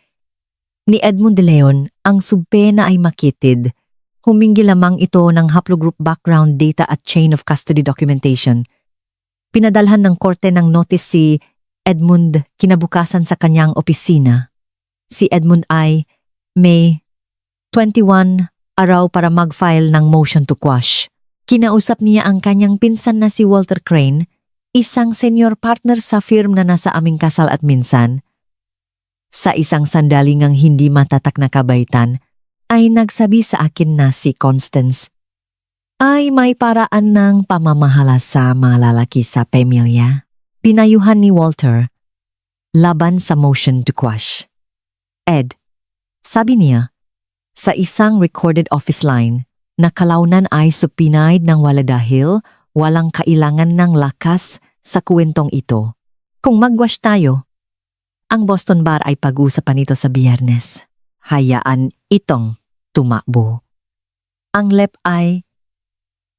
ni Edmund de Leon. Ang subpena ay makitid. Humingi lamang ito ng haplogroup background data at chain of custody documentation. Pinadalhan ng korte ng notice si Edmund kinabukasan sa kanyang opisina. Si Edmund ay may 21 araw para mag-file ng motion to quash. Kinausap niya ang kanyang pinsan na si Walter Crane, isang senior partner sa firm na nasa aming kasal at minsan. Sa isang sandali ngang hindi matatak na kabaitan, ay nagsabi sa akin na si Constance ay may paraan ng pamamahala sa mga lalaki sa pamilya. Pinayuhan ni Walter laban sa motion to quash. Ed, sabi niya, sa isang recorded office line na kalaunan ay supinaid ng wala dahil walang kailangan ng lakas sa kwentong ito. Kung magwash tayo, ang Boston Bar ay pag-uusapan ito sa Biyernes. Hayaan itong tumakbo. Ang LEP ay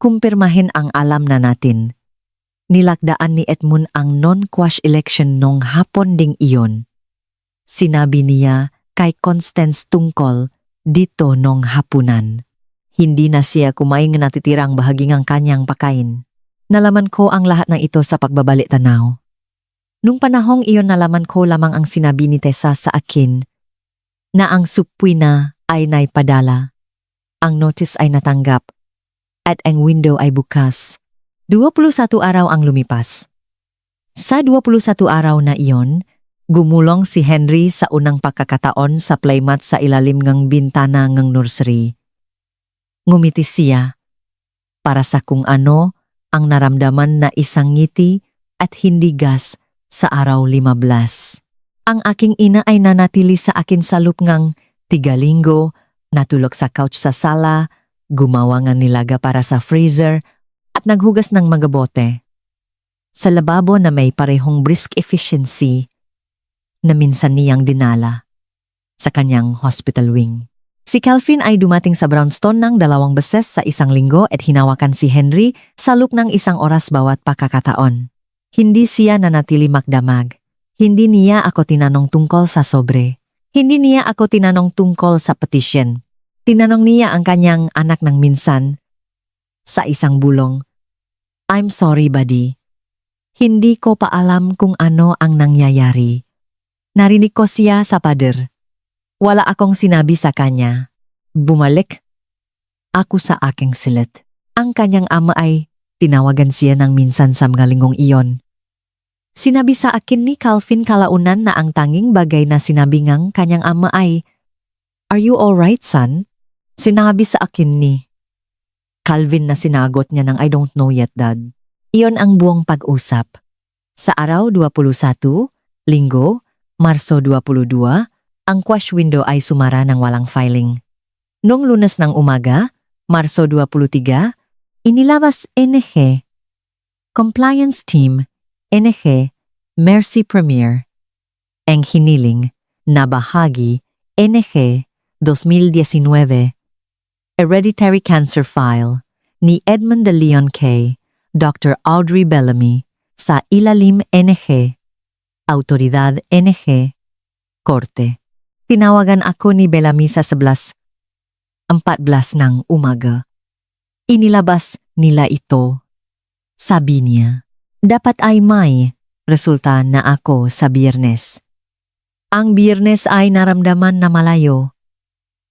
kumpirmahin ang alam na natin. Nilagdaan ni Edmund ang non-quash election nung hapon ding iyon. Sinabi niya kay Constance tungkol dito nung hapunan. Hindi na siya kumain ng natitirang bahagi ng kanyang pakain. Nalaman ko ang lahat ng ito sa pagbabalik tanaw. Nung panahong iyon nalaman ko lamang ang sinabi ni Tessa sa akin na ang supwina ay naipadala. Ang notice ay natanggap at ang window ay bukas. 21 araw ang lumipas. Sa 21 araw na iyon, gumulong si Henry sa unang pagkakataon sa playmat sa ilalim ng bintana ng nursery. Ngumiti siya para sa kung ano ang naramdaman na isang ngiti at hindi gas sa araw 15. Ang aking ina ay nanatili sa akin sa loop ng 3 linggo, natulog sa couch sa sala, gumawa ng nilaga para sa freezer at naghugas ng mga bote. Sa lababo na may parehong brisk efficiency na minsan niyang dinala sa kanyang hospital wing. Si Calvin ay dumating sa Brownstone ng 2 beses sa isang linggo at hinawakan si Henry sa loop ng 1 oras bawat pagkakataon. Hindi siya nanatili magdamag. Hindi niya ako tinanong tungkol sa sobre. Hindi niya ako tinanong tungkol sa petition. Tinanong niya ang kanyang anak ng minsan sa isang bulong. I'm sorry, buddy. Hindi ko pa alam kung ano ang nangyayari. Narinig ko siya sa pader. Wala akong sinabi sa kanya. Bumalik ako sa aking silit. Ang kanyang ama ay tinawagan siya ng minsan sa mga linggong iyon. Sinabi sa akin ni Calvin kalaunan na ang tanging bagay na sinabi ngang kanyang ama ay, "Are you alright, son?" Sinabi sa akin ni Calvin na sinagot niya ng "I don't know yet, Dad." Iyon ang buong pag-usap. Sa araw 21, Linggo, Marso 22, ang quash window ay sumara ng walang filing. Noong Lunes ng umaga, Marso 23, inilabas NG, Compliance Team, NG, Mercy Premier, ang hiniling na bahagi NG 2019 Hereditary Cancer File ni Edmund de Leon K., Dr. Audrey Bellamy sa ilalim NG, Autoridad NG, Korte. Tinawagan ako ni Bellamy sa 11:14 ng umaga. Inilabas nila ito. Sabi niya, dapat ay may resulta na ako sa Biyernes. Ang Biyernes ay naramdaman na malayo.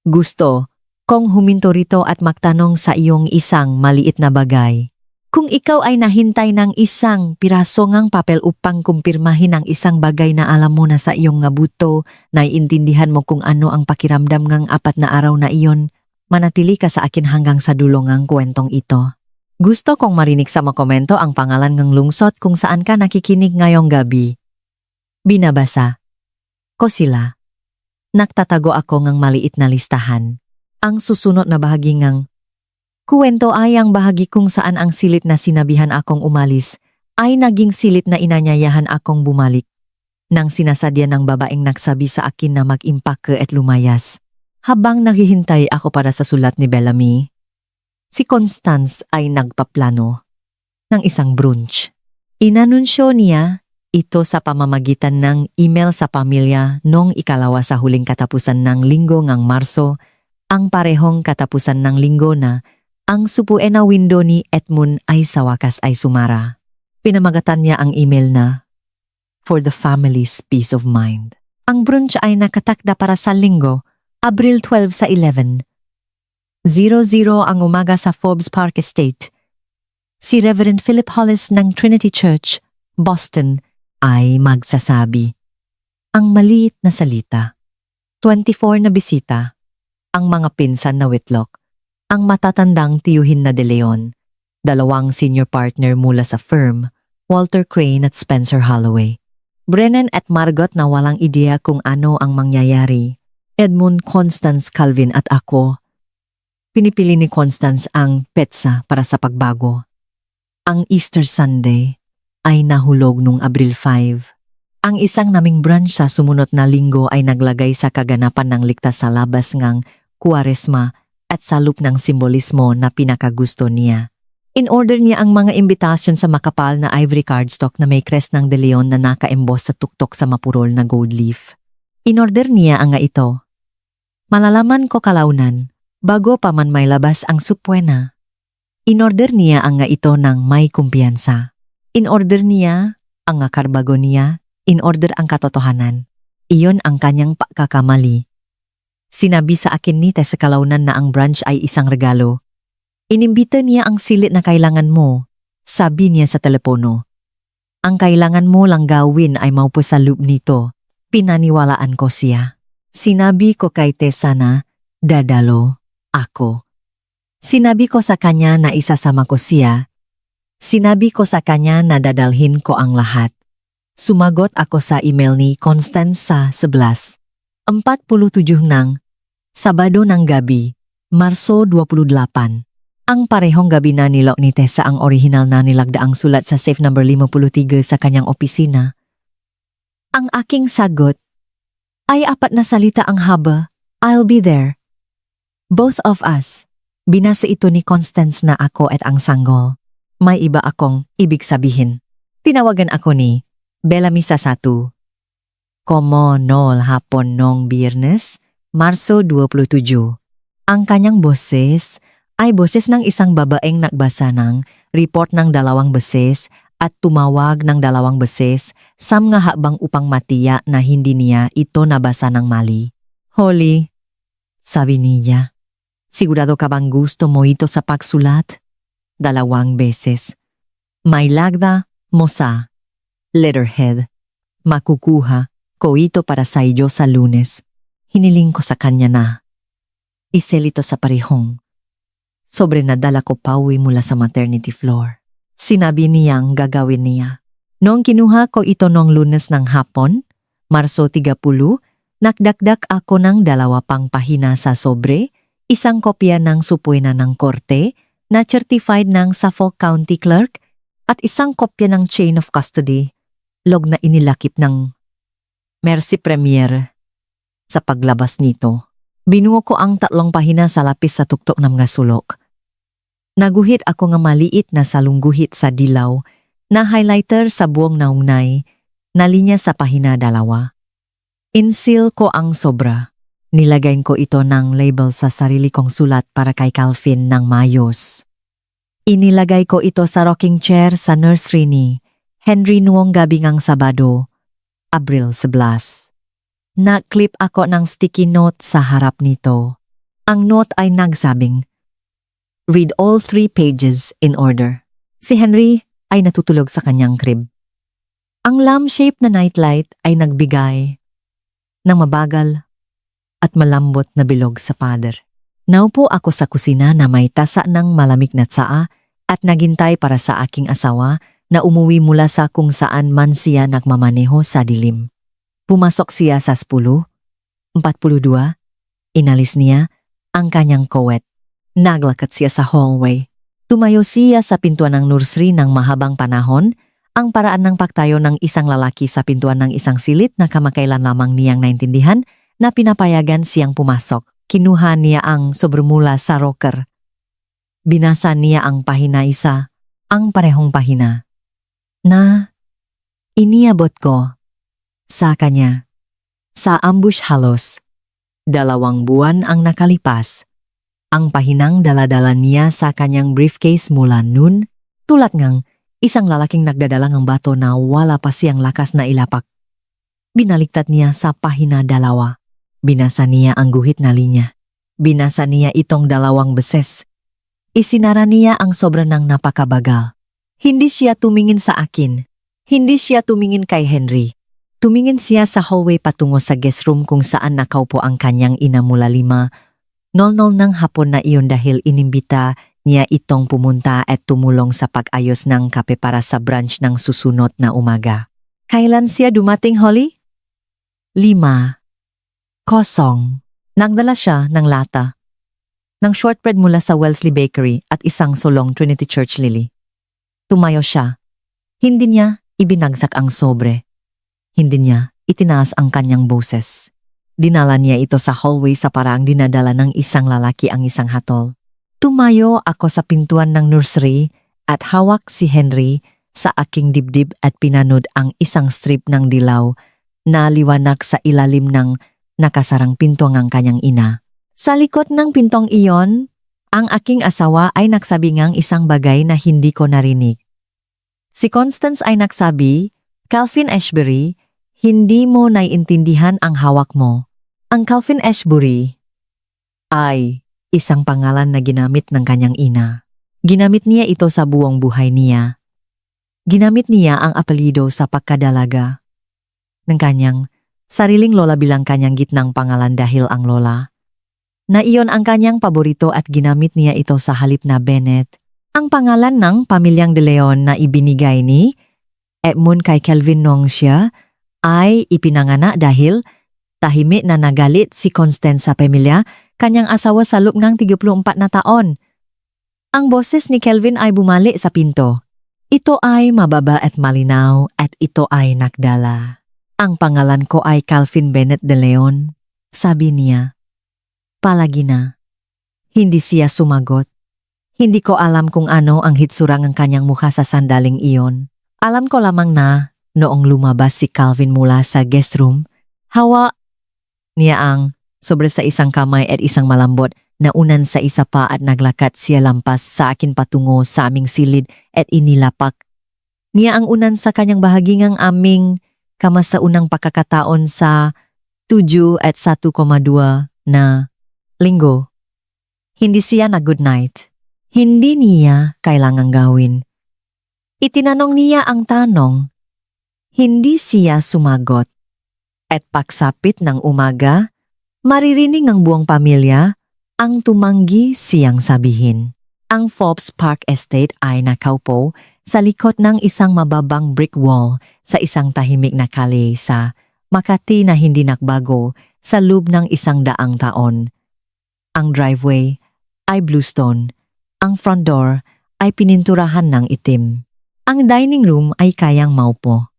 Gusto kong huminto rito at magtanong sa iyong isang maliit na bagay. Kung ikaw ay nahintay ng isang piraso ngang papel upang kumpirmahin ang isang bagay na alam mo na sa iyong nga buto, naiintindihan mo kung ano ang pakiramdam ngang 4 na araw na iyon, manatili ka sa akin hanggang sa dulo ngang kwentong ito. Gusto kong marinig sa mga komento ang pangalan ng lungsod kung saan ka nakikinig ngayong gabi. Binabasa ko sila. Nagtatago ako ng maliit na listahan. Ang susunod na bahagi ng kuwento ay ang bahagi kung saan ang silit na sinabihan akong umalis ay naging silit na inanyayahan akong bumalik. Nang sinasadya ng babaeng nagsabi sa akin na mag-impake at lumayas. Habang naghihintay ako para sa sulat ni Bellamy, si Constance ay nagpaplano ng isang brunch. Inanunsyo niya ito sa pamamagitan ng email sa pamilya noong 2 sa huling katapusan ng linggo ng Marso, ang parehong katapusan ng linggo na ang supuin na window ni Edmund ay sa wakas ay sumara. Pinamagatan niya ang email na "For the family's peace of mind." Ang brunch ay nakatakda para sa linggo, Abril 12 sa 11, 00 ang umaga sa Forbes Park Estate. Si Reverend Philip Hollis ng Trinity Church, Boston, ay magsasabi. Ang maliit na salita. 24 na bisita. Ang mga pinsan na Whitlock. Ang matatandang tiyuhin na De Leon. 2 senior partner mula sa firm, Walter Crane at Spencer Holloway. Brennan at Margot na walang ideya kung ano ang mangyayari. Edmund, Constance, Calvin at ako. Pinipili ni Constance ang petsa para sa pagbago. Ang Easter Sunday ay nahulog nung Abril 5. Ang isang naming branch sa sumunod na linggo ay naglagay sa kaganapan ng ligtas sa labas ngang Kuwaresma at salup ng simbolismo na pinakagusto niya. In-order niya ang mga imbitasyon sa makapal na ivory cardstock na may crest ng De Leon na naka-emboss sa tuktok sa mapurol na gold leaf. In-order niya ang nga ito. Malalaman ko kalaunan, bago pa man may labas ang supwena. In-order niya ang nga ito ng may kumpiyansa. In-order niya ang nga karbago niya, in-order ang katotohanan. Iyon ang kanyang pagkakamali. Sinabi sa akin ni sa kalaunan na ang branch ay isang regalo. Inimbita niya ang silit na kailangan mo, sabi niya sa telepono. Ang kailangan mo lang gawin ay maupo sa loop nito. Pinaniwalaan ko siya. Sinabi ko kay Tessa na, dadalo ako. Sinabi ko sa kanya na isasama ko siya. Sinabi ko sa kanya na dadalhin ko ang lahat. Sumagot ako sa email ni Constance sa 11:47 ng Sabado ng gabi, Marso 28. Ang parehong gabi na nilok ni Tessa ang orihinal na nilagdaang sulat sa safe number 53 sa kanyang opisina. Ang aking sagot ay 4 na salita ang haba, I'll be there. Both of us. Binasa ito ni Constance na ako at ang sanggol. May iba akong ibig sabihin. Tinawagan ako ni Bellamy sa 1. Como nol hapon nong Biyernes, Marso 27. Ang kanyang boses ay boses ng isang babaeng nagbasa ng report ng 2 beses at tumawag ng 2 beses sa mga habang upang matiya na hindi niya ito nabasa ng mali. Holly, sabi niya. Sigurado ka bang gusto mo ito sa pagsulat? 2 beses. May lagda mo sa letterhead. Makukuha ko ito para sa iyo sa Lunes. Hiniling ko sa kanya na iselito sa parehong. Sobre nadala ko pauwi mula sa maternity floor. Sinabi niyang gagawin niya. Noong kinuha ko ito noong Lunes ng hapon, Marso 30, nakdakdak ako ng 2 pang pahina sa sobre, 1 kopya ng supwena ng korte na certified ng Suffolk County Clerk at 1 kopya ng chain of custody, log na inilakip ng Mercy Premier. Sa paglabas nito, binuo ko ang 3 pahina sa lapis sa tuktok ng mga sulok. Naguhit ako nga maliit na salungguhit sa dilaw na highlighter sa buong naungnay na linya sa pahina 2. Inseal ko ang sobra. Nilagay ko ito ng label sa sarili kong sulat para kay Calvin ng mayos. Inilagay ko ito sa rocking chair sa nursery ni Henry noong gabi ngang Sabado, Abril 11. Naklip ako ng sticky note sa harap nito. Ang note ay nagsabing, read all 3 pages in order. Si Henry ay natutulog sa kanyang crib. Ang lamp-shaped na nightlight ay nagbigay ng mabagal at malambot na bilog sa pader. Naupo ako sa kusina na may tasa ng malamig na tsaa at naghintay para sa aking asawa na umuwi mula sa kung saan man siya nagmamaneho sa dilim. Pumasok siya sa 10:42. Inalis niya ang kanyang kowet. Naglakad siya sa hallway. Tumayo siya sa pintuan ng nursery ng mahabang panahon, ang paraan ng pagtayo ng isang lalaki sa pintuan ng isang silid na kamakailan lamang niyang naintindihan na pinapayagan siyang pumasok. Kinuha niya ang sobremula sa rocker. Binasa niya ang pahina 1, ang parehong pahina. Na iniabot ko sa kanya. Sa ambush halos 2 buwan ang nakalipas. Ang pahinang daladala niya sa kanyang briefcase mula noon, tulad ngang isang lalaking nagdadalang ang bato na wala pa siyang lakas na ilapak. Binaliktad niya sa pahina 2. Binasa niya ang guhit na linya. Binasa niya itong 2 beses. Isinara niya ang sobra ng napakabagal. Hindi siya tumingin sa akin. Hindi siya tumingin kay Henry. Tumingin siya sa hallway patungo sa guest room kung saan nakaupo ang kanyang ina mula 5:00 ng hapon na iyon dahil inimbita niya itong pumunta at tumulong sa pag-ayos ng kape para sa brunch ng susunod na umaga. Kailan siya dumating, Holly? 5:00. Nagdala siya ng lata ng shortbread mula sa Wellesley Bakery at isang sulong Trinity Church Lily. Tumayo siya. Hindi niya ibinagsak ang sobre. Hindi niya itinaas ang kanyang boses. Dinala niya ito sa hallway sa paraang dinadala ng isang lalaki ang isang hatol. Tumayo ako sa pintuan ng nursery at hawak si Henry sa aking dibdib at pinanood ang isang strip ng dilaw na liwanag sa ilalim ng nakasarang pinto ng kanyang ina. Sa likod ng pintong iyon, ang aking asawa ay nagsabi ngang isang bagay na hindi ko narinig. Si Constance ay nagsabi, Calvin Ashbury, hindi mo naiintindihan ang hawak mo. Ang Calvin Ashbury ay isang pangalan na ginamit ng kanyang ina. Ginamit niya ito sa buong buhay niya. Ginamit niya ang apelyido sa pagkadalaga ng kanyang sariling lola bilang kanyang gitnang pangalan dahil ang lola na iyon ang kanyang paborito at ginamit niya ito sa halip na Bennett, ang pangalan ng pamilyang De Leon na ibinigay ni Edmund kay Kelvin nung siya ay ipinanganak dahil tahimik na nagalit si Constance sa pamilya kanyang asawa sa loob ng 34 na taon. Ang boses ni Kelvin ay bumalik sa pinto. Ito ay mababa at malinaw at ito ay nagdala. Ang pangalan ko ay Calvin Bennett De Leon, sabi niya. Palagi na. Hindi siya sumagot. Hindi ko alam kung ano ang hitsura ng kanyang mukha sa sandaling iyon. Alam ko lamang na noong lumabas si Calvin mula sa guest room, hawa niya ang sobre sa isang kamay at isang malambot na unan sa isa pa at naglakad siya lampas sa akin patungo sa aming silid at inilapak niya ang unan sa kanyang bahagi ng aming kama sa unang pagkakataon sa 7 at 1,2 na linggo. Hindi siya na good night. Hindi niya kailangang gawin. Itinanong niya ang tanong. Hindi siya sumagot. At pagsapit ng umaga, maririnig ng buong pamilya ang tumanggi siyang sabihin. Ang Phelps Park Estate ay nakaupo sa likod ng isang mababang brick wall sa isang tahimik na kalye sa Makati na hindi nagbago sa loob ng 100 taon. Ang driveway ay bluestone. Ang front door ay pininturahan ng itim. Ang dining room ay kayang maupo.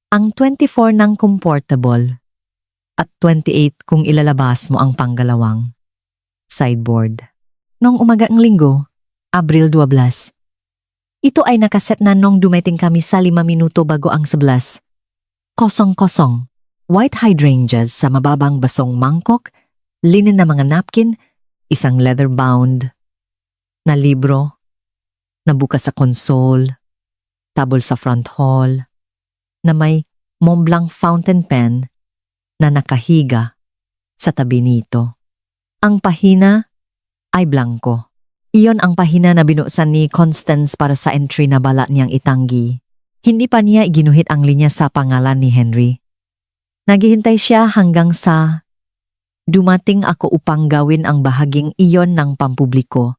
Ang 24 ng comfortable at 28 kung ilalabas mo ang panggalawang sideboard. Noong umagang linggo, Abril 12. Ito ay nakaset na nung dumating kami sa 5 minuto bago ang 11. Kosong-kosong. White hydrangeas sa mababang basong mangkok, linen na mga napkin, isang leather-bound na libro, nabukas sa console, tabol sa front hall, na may Montblanc fountain pen na nakahiga sa tabi nito. Ang pahina ay blanco. Iyon ang pahina na binuksan ni Constance para sa entry na balak niyang itanggi. Hindi pa niya ginuhit ang linya sa pangalan ni Henry. Naghihintay siya hanggang sa dumating ako upang gawin ang bahaging iyon ng pampubliko.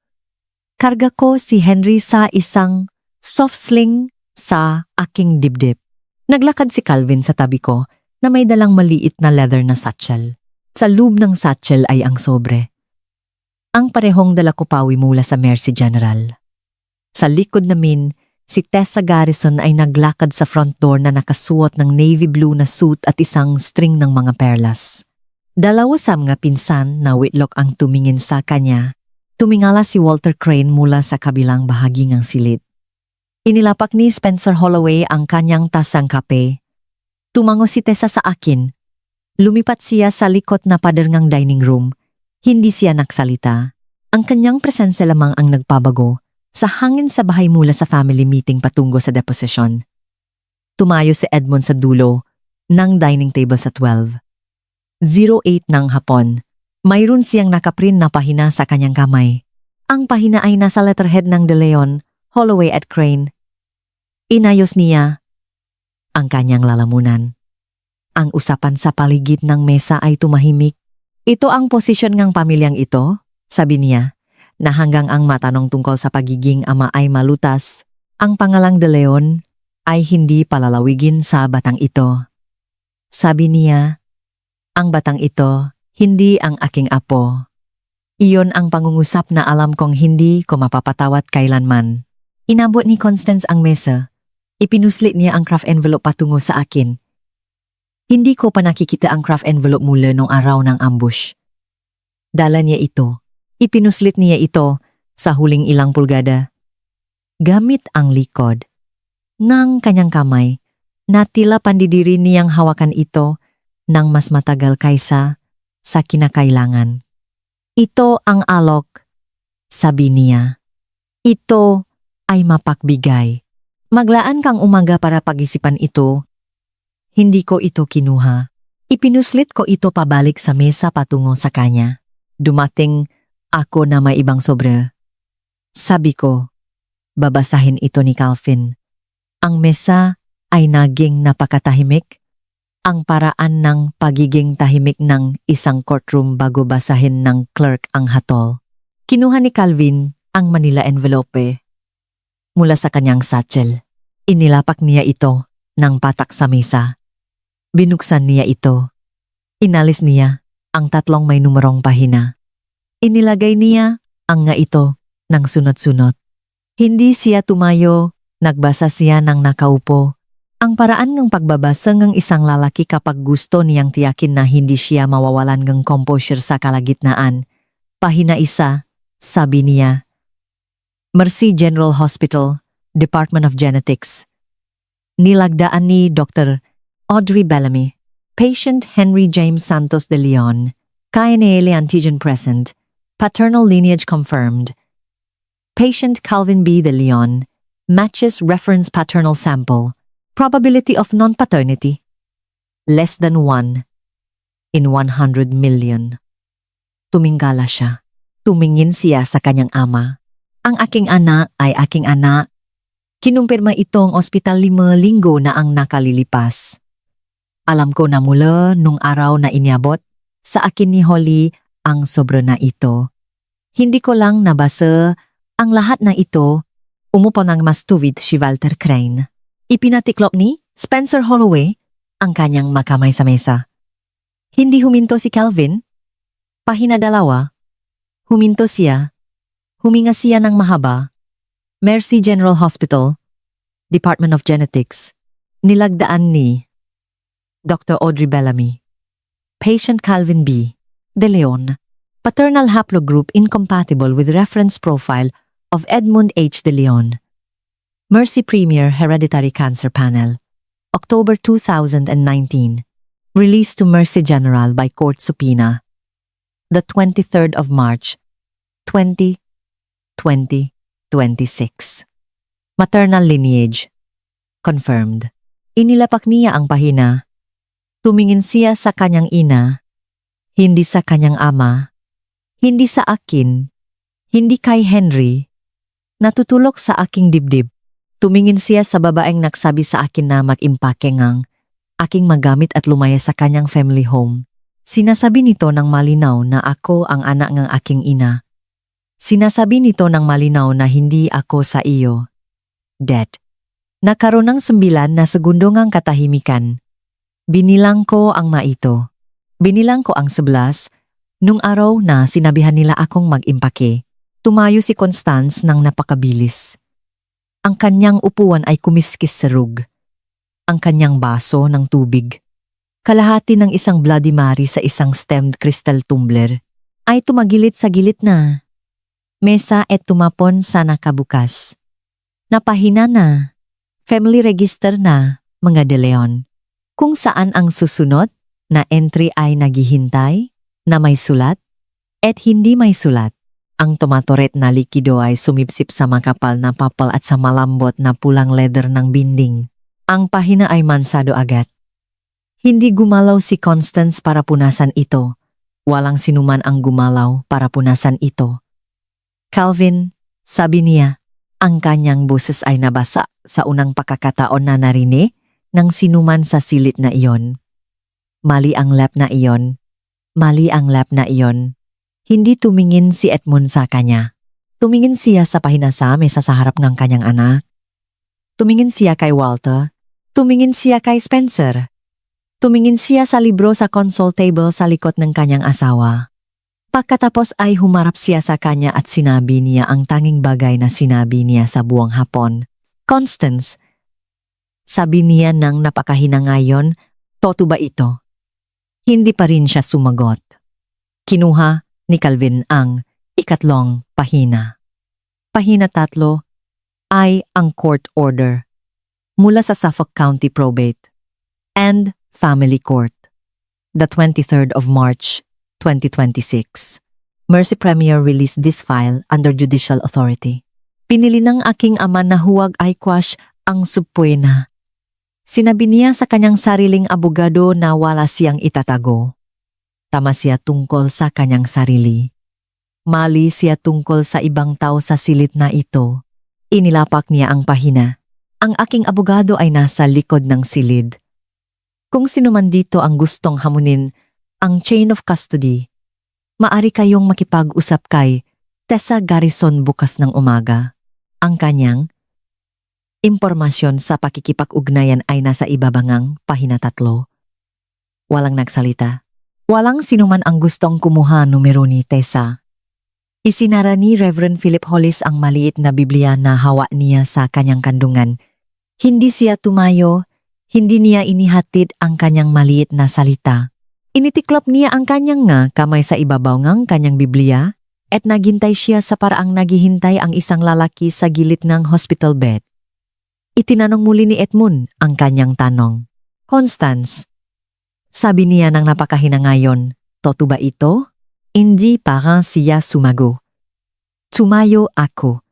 Karga ko si Henry sa isang soft sling sa aking dibdib. Naglakad si Calvin sa tabi ko na may dalang maliit na leather na satchel. Sa loob ng satchel ay ang sobre. Ang parehong dala ko pawi mula sa Mercy General. Sa likod namin, si Tessa Garrison ay naglakad sa front door na nakasuot ng navy blue na suit at isang string ng mga perlas. Dalawa sa mga pinsan na whitlock ang tumingin sa kanya. Tumingala si Walter Crane mula sa kabilang bahagi ng silid. Inilapak ni Spencer Holloway ang kanyang tasang kape. Tumango si Tessa sa akin. Lumipat siya sa likod na pader ng dining room. Hindi siya nagsalita. Ang kanyang presensya lamang ang nagpabago sa hangin sa bahay mula sa family meeting patungo sa deposition. Tumayo si Edmund sa dulo ng dining table sa 12:08 ng hapon. Mayroon siyang nakaprint na pahina sa kanyang kamay. Ang pahina ay nasa letterhead ng De Leon, Holloway at Crane. Inayos niya ang kanyang lalamunan. Ang usapan sa paligid ng mesa ay tumahimik. Ito ang posisyon ng pamilyang ito, sabi niya, na hanggang ang matanong tungkol sa pagiging ama ay malutas, ang pangalang De Leon ay hindi palalawigin sa batang ito. Sabi niya, ang batang ito hindi ang aking apo. Iyon ang pangungusap na alam kong hindi ko mapapatawad kailanman. Inabot ni Constance ang mesa. Ipinuslit niya ang craft envelope patungo sa akin. Hindi ko pa nakikita ang craft envelope mula nung araw ng ambush. Dala niya ito. Ipinuslit niya ito sa huling ilang pulgada. Gamit ang likod ng kanyang kamay na tila pandidiri niyang hawakan ito ng mas matagal kaysa sa kinakailangan. Ito ang alok, sabi niya. Ito ay mapakbigay. Maglaan kang umaga para pag-isipan ito. Hindi ko ito kinuha. Ipinuslit ko ito pabalik sa mesa patungo sa kanya. Dumating ako na may ibang sobre. Sabi ko, babasahin ito ni Calvin. Ang mesa ay naging napakatahimik. Ang paraan ng pagiging tahimik ng isang courtroom bago basahin ng clerk ang hatol. Kinuha ni Calvin ang Manila envelope mula sa kanyang satchel. Inilapak niya ito ng patak sa mesa. Binuksan niya ito. Inalis niya ang 3 may numerong pahina. Inilagay niya ang nga ito ng sunod-sunod. Hindi siya tumayo, nagbasa siya ng nakaupo. Ang paraan ng pagbabasa ng isang lalaki kapag gusto niyang tiyakin na hindi siya mawawalan ng composure sa kalagitnaan. Pahina 1, sabi niya. Mercy General Hospital, Department of Genetics. Nilagdaan ni Dr. Audrey Bellamy. Patient Henry James Santos de Leon. KNAL antigen present. Paternal lineage confirmed. Patient Calvin B. de Leon. Matches reference paternal sample. Probability of non-paternity, less than 1 in 100 million. Tumingala siya. Tumingin siya sa kanyang ama. Ang aking anak ay aking anak. Kinumpirma itong ospital 5 linggo na ang nakalilipas. Alam ko na mula nung araw na inyabot sa akin ni Holly ang sobra na ito. Hindi ko lang nabasa ang lahat na ito. Umupo ng mas tuwid si Walter Crane. Ipinatiklop ni Spencer Holloway ang kanyang makamay sa mesa. Hindi huminto si Calvin. Pahina 2. Huminto siya. Huminga siya ng mahaba. Mercy General Hospital, Department of Genetics. Nilagdaan ni Dr. Audrey Bellamy. Patient Calvin B. de Leon. Paternal haplogroup incompatible with reference profile of Edmund H. de Leon. Mercy Premier Hereditary Cancer Panel, October 2019. Released to Mercy General by Court Subpoena, the 23rd of March, 2026. Maternal lineage, confirmed. Inilapak niya ang pahina. Tumingin siya sa kanyang ina, hindi sa kanyang ama, hindi sa akin, hindi kay Henry. Natutulok sa aking dibdib. Tumingin siya sa babaeng nagsabi sa akin na mag-impake ngang aking magamit at lumaya sa kanyang family home. Sinasabi nito ng malinaw na ako ang anak ng aking ina. Sinasabi nito ng malinaw na hindi ako sa iyo. Dead. Nakaroon ng 9 na segundo ngang katahimikan. Binilang ko ang maito. Binilang ko ang 11 nung araw na sinabihan nila akong mag-impake. Tumayo si Constance ng napakabilis. Ang kanyang upuan ay kumiskis sa rug. Ang kanyang baso ng tubig, kalahati ng isang Bloody Mary sa isang stemmed crystal tumbler, ay tumagilit sa gilid na mesa at tumapon sa nakabukas. Napahina na, family register na, mga De Leon, kung saan ang susunod na entry ay naghihintay na may sulat at hindi may sulat. Ang tomatoret na likido ay sumipsip sa makapal na papel at sa malambot na pulang leather ng binding. Ang pahina ay mansado agad. Hindi gumalaw si Constance para punasan ito. Walang sinuman ang gumalaw para punasan ito. Calvin, sabi niya, ang kanyang boses ay nabasa sa unang pagkakataon na narinig ng sinuman sa silid na iyon. Mali ang lap na iyon. Mali ang lap na iyon. Hindi tumingin si Edmund sa kanya. Tumingin siya sa pahinasame sa harap ng kanyang anak. Tumingin siya kay Walter. Tumingin siya kay Spencer. Tumingin siya sa libro sa console table sa likod ng kanyang asawa. Pagkatapos ay humarap siya sa kanya at sinabi niya ang tanging bagay na sinabi niya sa buong hapon. Constance, sabi niya nang napakahina ngayon, toto ba ito? Hindi pa rin siya sumagot. Kinuha ni Calvin ang ikatlong pahina. Pahina 3 ay ang court order mula sa Suffolk County Probate and Family Court. The 23rd of March, 2026. Mercy Premier released this file under judicial authority. Pinili ng aking ama na huwag ay quash ang subpoena. Sinabi niya sa kanyang sariling abogado na wala siyang itatago. Tama siya tungkol sa kanyang sarili. Mali siya tungkol sa ibang tao sa silid na ito. Inilapak niya ang pahina. Ang aking abogado ay nasa likod ng silid. Kung sino man dito ang gustong hamunin ang chain of custody, maari kayong makipag-usap kay Tessa Garrison bukas ng umaga. Ang kanyang impormasyon sa pakikipag-ugnayan ay nasa ibabangang pahina 3. Walang nagsalita. Walang sinuman ang gustong kumuha numero ni Tessa. Isinara ni Reverend Philip Hollis ang maliit na Biblia na hawa niya sa kanyang kandungan. Hindi siya tumayo, hindi niya inihatid ang kanyang maliit na salita. Initiklop niya ang kanyang nga kamay sa ibabaw ng kanyang Biblia at naghintay siya sa paraang naghihintay ang isang lalaki sa gilid ng hospital bed. Itinanong muli ni Edmund ang kanyang tanong. Constance, sabi niya nang napakahina ngayon, toto ba ito? Hindi parang siya sumago. Tumayo ako.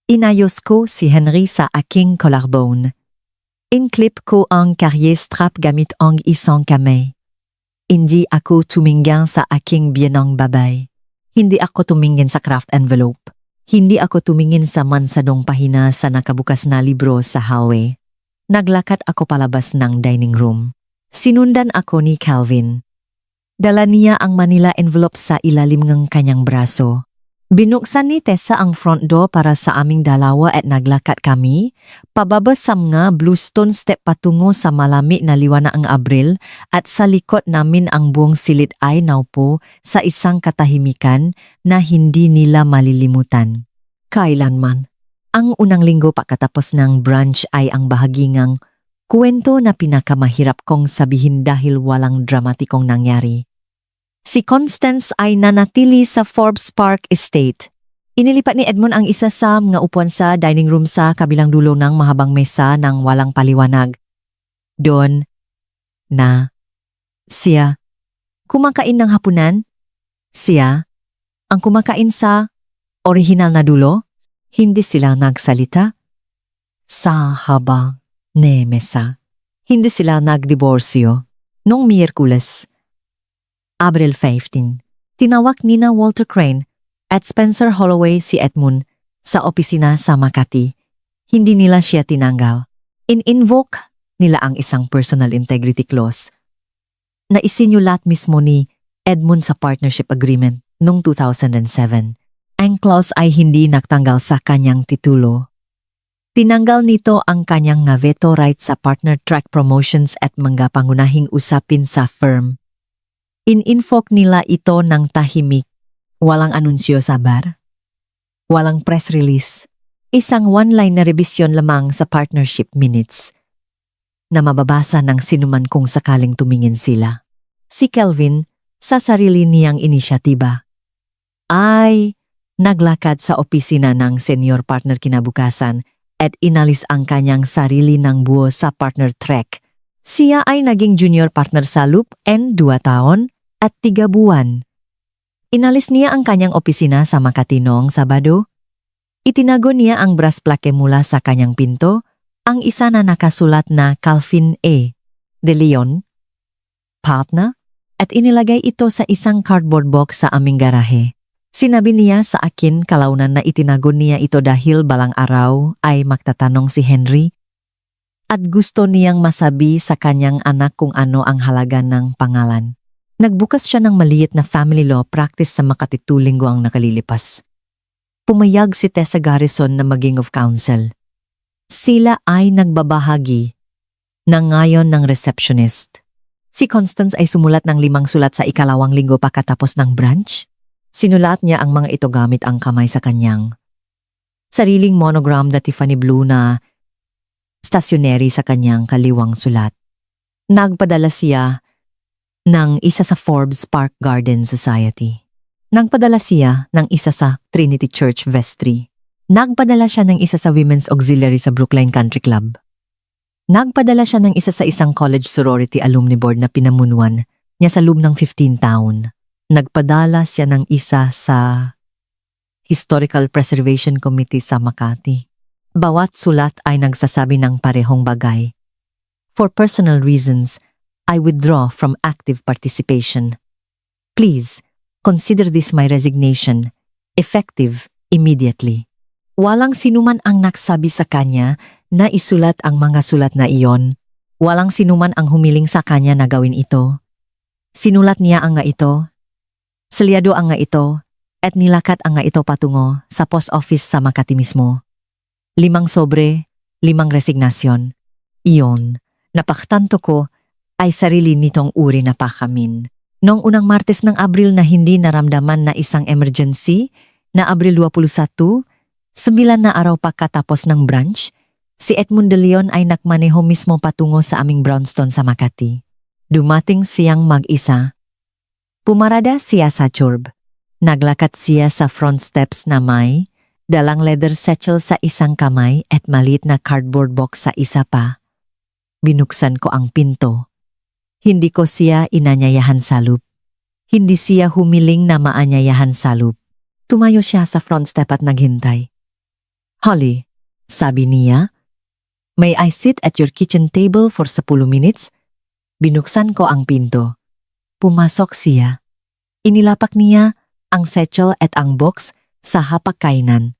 Inayos ko si Henry sa aking collarbone. Inclip ko ang carrier strap gamit ang isang kamay. Hindi ako tumingin sa aking biyenang babay. Hindi ako tumingin sa craft envelope. Hindi ako tumingin sa mansadong pahina sa nakabukas na libro sa hallway. Naglakad ako palabas ng dining room. Sinundan ako ni Calvin. Dala niya ang Manila envelope sa ilalim ng kanyang braso. Binuksan ni Tessa ang front door para sa aming dalawa at naglakad kami, pababa sa mga bluestone step patungo sa malamig na liwanag ng Abril at sa likod namin ang buong silid ay naupo sa isang katahimikan na hindi nila malilimutan. Kailanman. Ang unang linggo pagkatapos ng brunch ay ang bahagingang kwento na pinakamahirap kong sabihin dahil walang dramatikong nangyari. Si Constance ay nanatili sa Forbes Park Estate. Inilipat ni Edmund ang isa sa mga upuan sa dining room sa kabilang dulo ng mahabang mesa ng walang paliwanag. Doon na siya kumakain ng hapunan. Siya ang kumakain sa orihinal na dulo. Hindi sila nagsalita. Sa habang mesa. Hindi sila nagdiborsyo. Noong Miyerkules, Abril 15, tinawag nina Walter Crane at Spencer Holloway si Edmund sa opisina sa Makati. Hindi nila siya tinanggal. In-invoke nila ang isang personal integrity clause na isinulat mismo ni Edmund sa partnership agreement noong 2007. Ang clause ay hindi nagtanggal sa kanyang titulo. Tinanggal nito ang kanyang veto right sa partner track promotions at mga pangunahing usapin sa firm. In-invoke nila ito ng tahimik, walang anunsyo sa bar, walang press release, isang one-line na revisyon lamang sa partnership minutes na mababasa ng sinuman kung sakaling tumingin sila. Si Kelvin, sa sarili niyang inisyatiba, ay naglakad sa opisina ng senior partner kinabukasan at inalis ang kanyang sarili ng buo sa partner track. Siya ay naging junior partner sa Loop N 2 taon at 3 buwan. Inalis niya ang kanyang opisina sa Makati noong Sabado. Itinago niya ang brass plaque mula sa kanyang pinto, ang isa na nakasulat na Calvin A. De Leon, partner, at inilagay ito sa isang cardboard box sa aming garahe. Sinabi niya sa akin kalaunan na itinago niya ito dahil balang araw ay magtatanong si Henry at gusto niyang masabi sa kanyang anak kung ano ang halaga ng pangalan. Nagbukas siya ng maliit na family law practice sa Makati 2 linggo ang nakalilipas. Pumayag si Tessa Garrison na maging of counsel. Sila ay nagbabahagi na ngayon ng receptionist. Si Constance ay sumulat ng 5 sulat sa ikalawang linggo pagkatapos ng brunch. Sinulat niya ang mga ito gamit ang kamay sa kanyang sariling monogram na Tiffany Blue na stationery sa kanyang kaliwang sulat. Nagpadala siya ng isa sa Forbes Park Garden Society. Nagpadala siya ng isa sa Trinity Church Vestry. Nagpadala siya ng isa sa Women's Auxiliary sa Brookline Country Club. Nagpadala siya ng isa sa isang college sorority alumni board na pinamunuan niya sa loob ng 15 taon. Nagpadala siya ng isa sa Historical Preservation Committee sa Makati. Bawat sulat ay nagsasabi ng parehong bagay. For personal reasons, I withdraw from active participation. Please, consider this my resignation, effective immediately. Walang sinuman ang nagsabi sa kanya na isulat ang mga sulat na iyon. Walang sinuman ang humiling sa kanya na gawin ito. Sinulat niya ang nga ito, selyado ang nga ito, at nilakat ang nga ito patungo sa post office sa Makati mismo. 5 sobre, 5 resignasyon. Iyon, napaktanto ko, ay sarili nitong uri na pakamin. Noong unang Martes ng Abril na hindi naramdaman na isang emergency, na Abril 21, 9 na araw pagkatapos ng brunch, si Edmund de Leon ay nakmaneho mismo patungo sa aming brownstone sa Makati. Dumating siyang mag-isa. Pumarada siya sa curb. Naglakat siya sa front steps na may dalang leather satchel sa isang kamay at maliit na cardboard box sa isa pa. Binuksan ko ang pinto. Hindi ko siya inanyayahan sa loop. Hindi siya humiling na maanyayahan sa loop. Tumayo siya sa front step at naghintay. Holly, sabi niya, may I sit at your kitchen table for 10 minutes? Binuksan ko ang pinto. Pumasok siya. Inilapak niya ang satchel at ang box sa hapagkainan.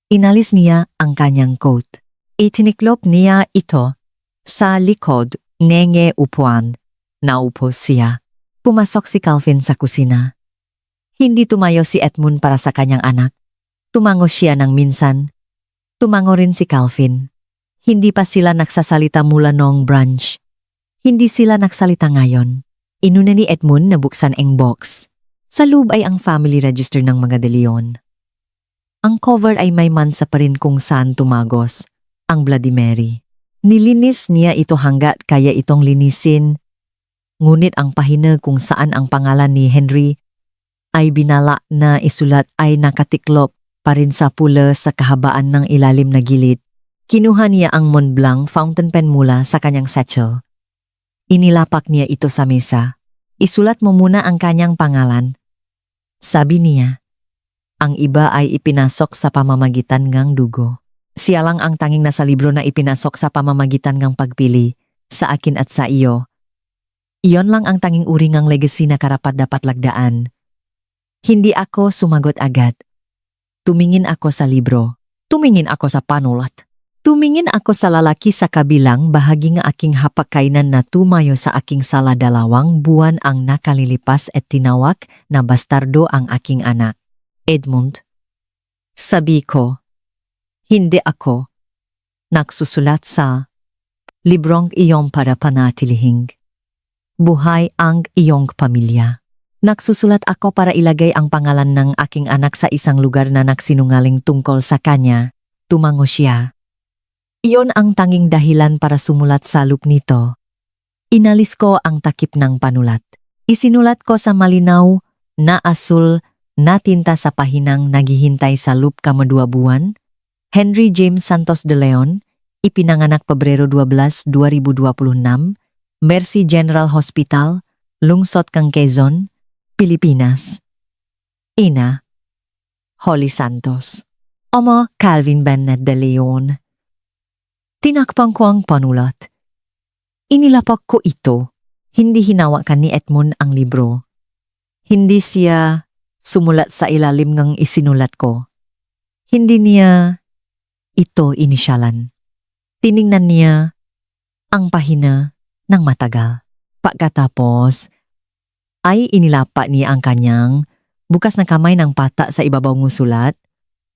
Inalis niya ang kanyang coat. Itiniklop niya ito sa likod ng upuan. Naupo siya. Pumasok si Calvin sa kusina. Hindi tumayo si Edmund para sa kanyang anak. Tumango siya ng minsan. Tumango rin si Calvin. Hindi pa sila nagsasalita mula noong brunch. Hindi sila nagsalita ngayon. Inuna ni Edmund na buksan ang box. Sa loob ay ang family register ng mga De Leon. Ang cover ay may mansa pa rin kung saan tumagos, ang Bloody Mary. Nilinis niya ito hanggat kaya itong linisin. Ngunit ang pahina kung saan ang pangalan ni Henry ay binala na isulat ay nakatiklop pa rin sa pula sa kahabaan ng ilalim na gilid. Kinuha niya ang Montblanc fountain pen mula sa kanyang satchel. Inilapak niya ito sa mesa. Isulat mo muna ang kanyang pangalan. Sabi niya, ang iba ay ipinasok sa pamamagitan ng dugo. Siya lang ang tanging nasa libro na ipinasok sa pamamagitan ng pagpili, sa akin at sa iyo. Iyon lang ang tanging uri ng legacy na karapat dapat lagdaan. Hindi ako sumagot agad. Tumingin ako sa libro. Tumingin ako sa panulat. Tumingin ako sa lalaki sa kabilang bahagi ng aking hapagkainan na tumayo sa aking sala 2 buwan ang nakalilipas at tinawag na bastardo ang aking anak. Edmund. Sabi ko, hindi ako nagsusulat sa librong iyong para panatilihing buhay ang iyong pamilya. Nagsusulat ako para ilagay ang pangalan ng aking anak sa isang lugar na nagsinungaling tungkol sa kanya. Tumango siya. Iyon ang tanging dahilan para sumulat sa loop nito. Inalis ko ang takip ng panulat. Isinulat ko sa malinaw na asul na tinta sa pahinang naghihintay sa loop kamo 2 buwan. Henry James Santos de Leon, ipinanganak Pebrero 12, 2026, Mercy General Hospital, Lungsod kang Quezon, Pilipinas. Ina, Holly Santos. Ama Calvin Bennett de Leon. Tinakpan ko ang panulat. Inilapak ko ito. Hindi hinawakan ni Edmund ang libro. Hindi siya sumulat sa ilalim ng isinulat ko. Hindi niya ito inisyalan. Tiningnan niya ang pahina ng matagal. Pagkatapos ay inilapa niya ang kanyang bukas na kamay ng pata sa ibabaw ng sulat,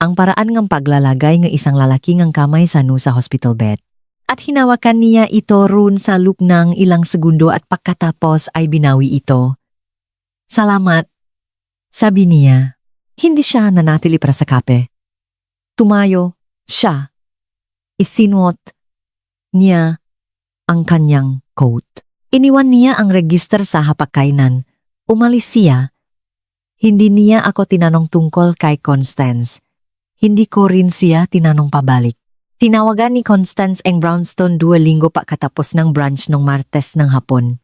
ang paraan ng paglalagay ng isang lalaki ng kamay sa sa hospital bed. At hinawakan niya ito run sa loop ng ilang segundo at pagkatapos ay binawi ito. Salamat, sabi niya. Hindi siya nanatili para sa kape. Tumayo siya. Isinuot niya ang kanyang coat. Iniwan niya ang register sa hapagkainan. Umalis siya. Hindi niya ako tinanong tungkol kay Constance. Hindi ko rin siya tinanong pabalik. Tinawagan ni Constance ang Brownstone 2 linggo pa katapos ng brunch nung Martes ng hapon.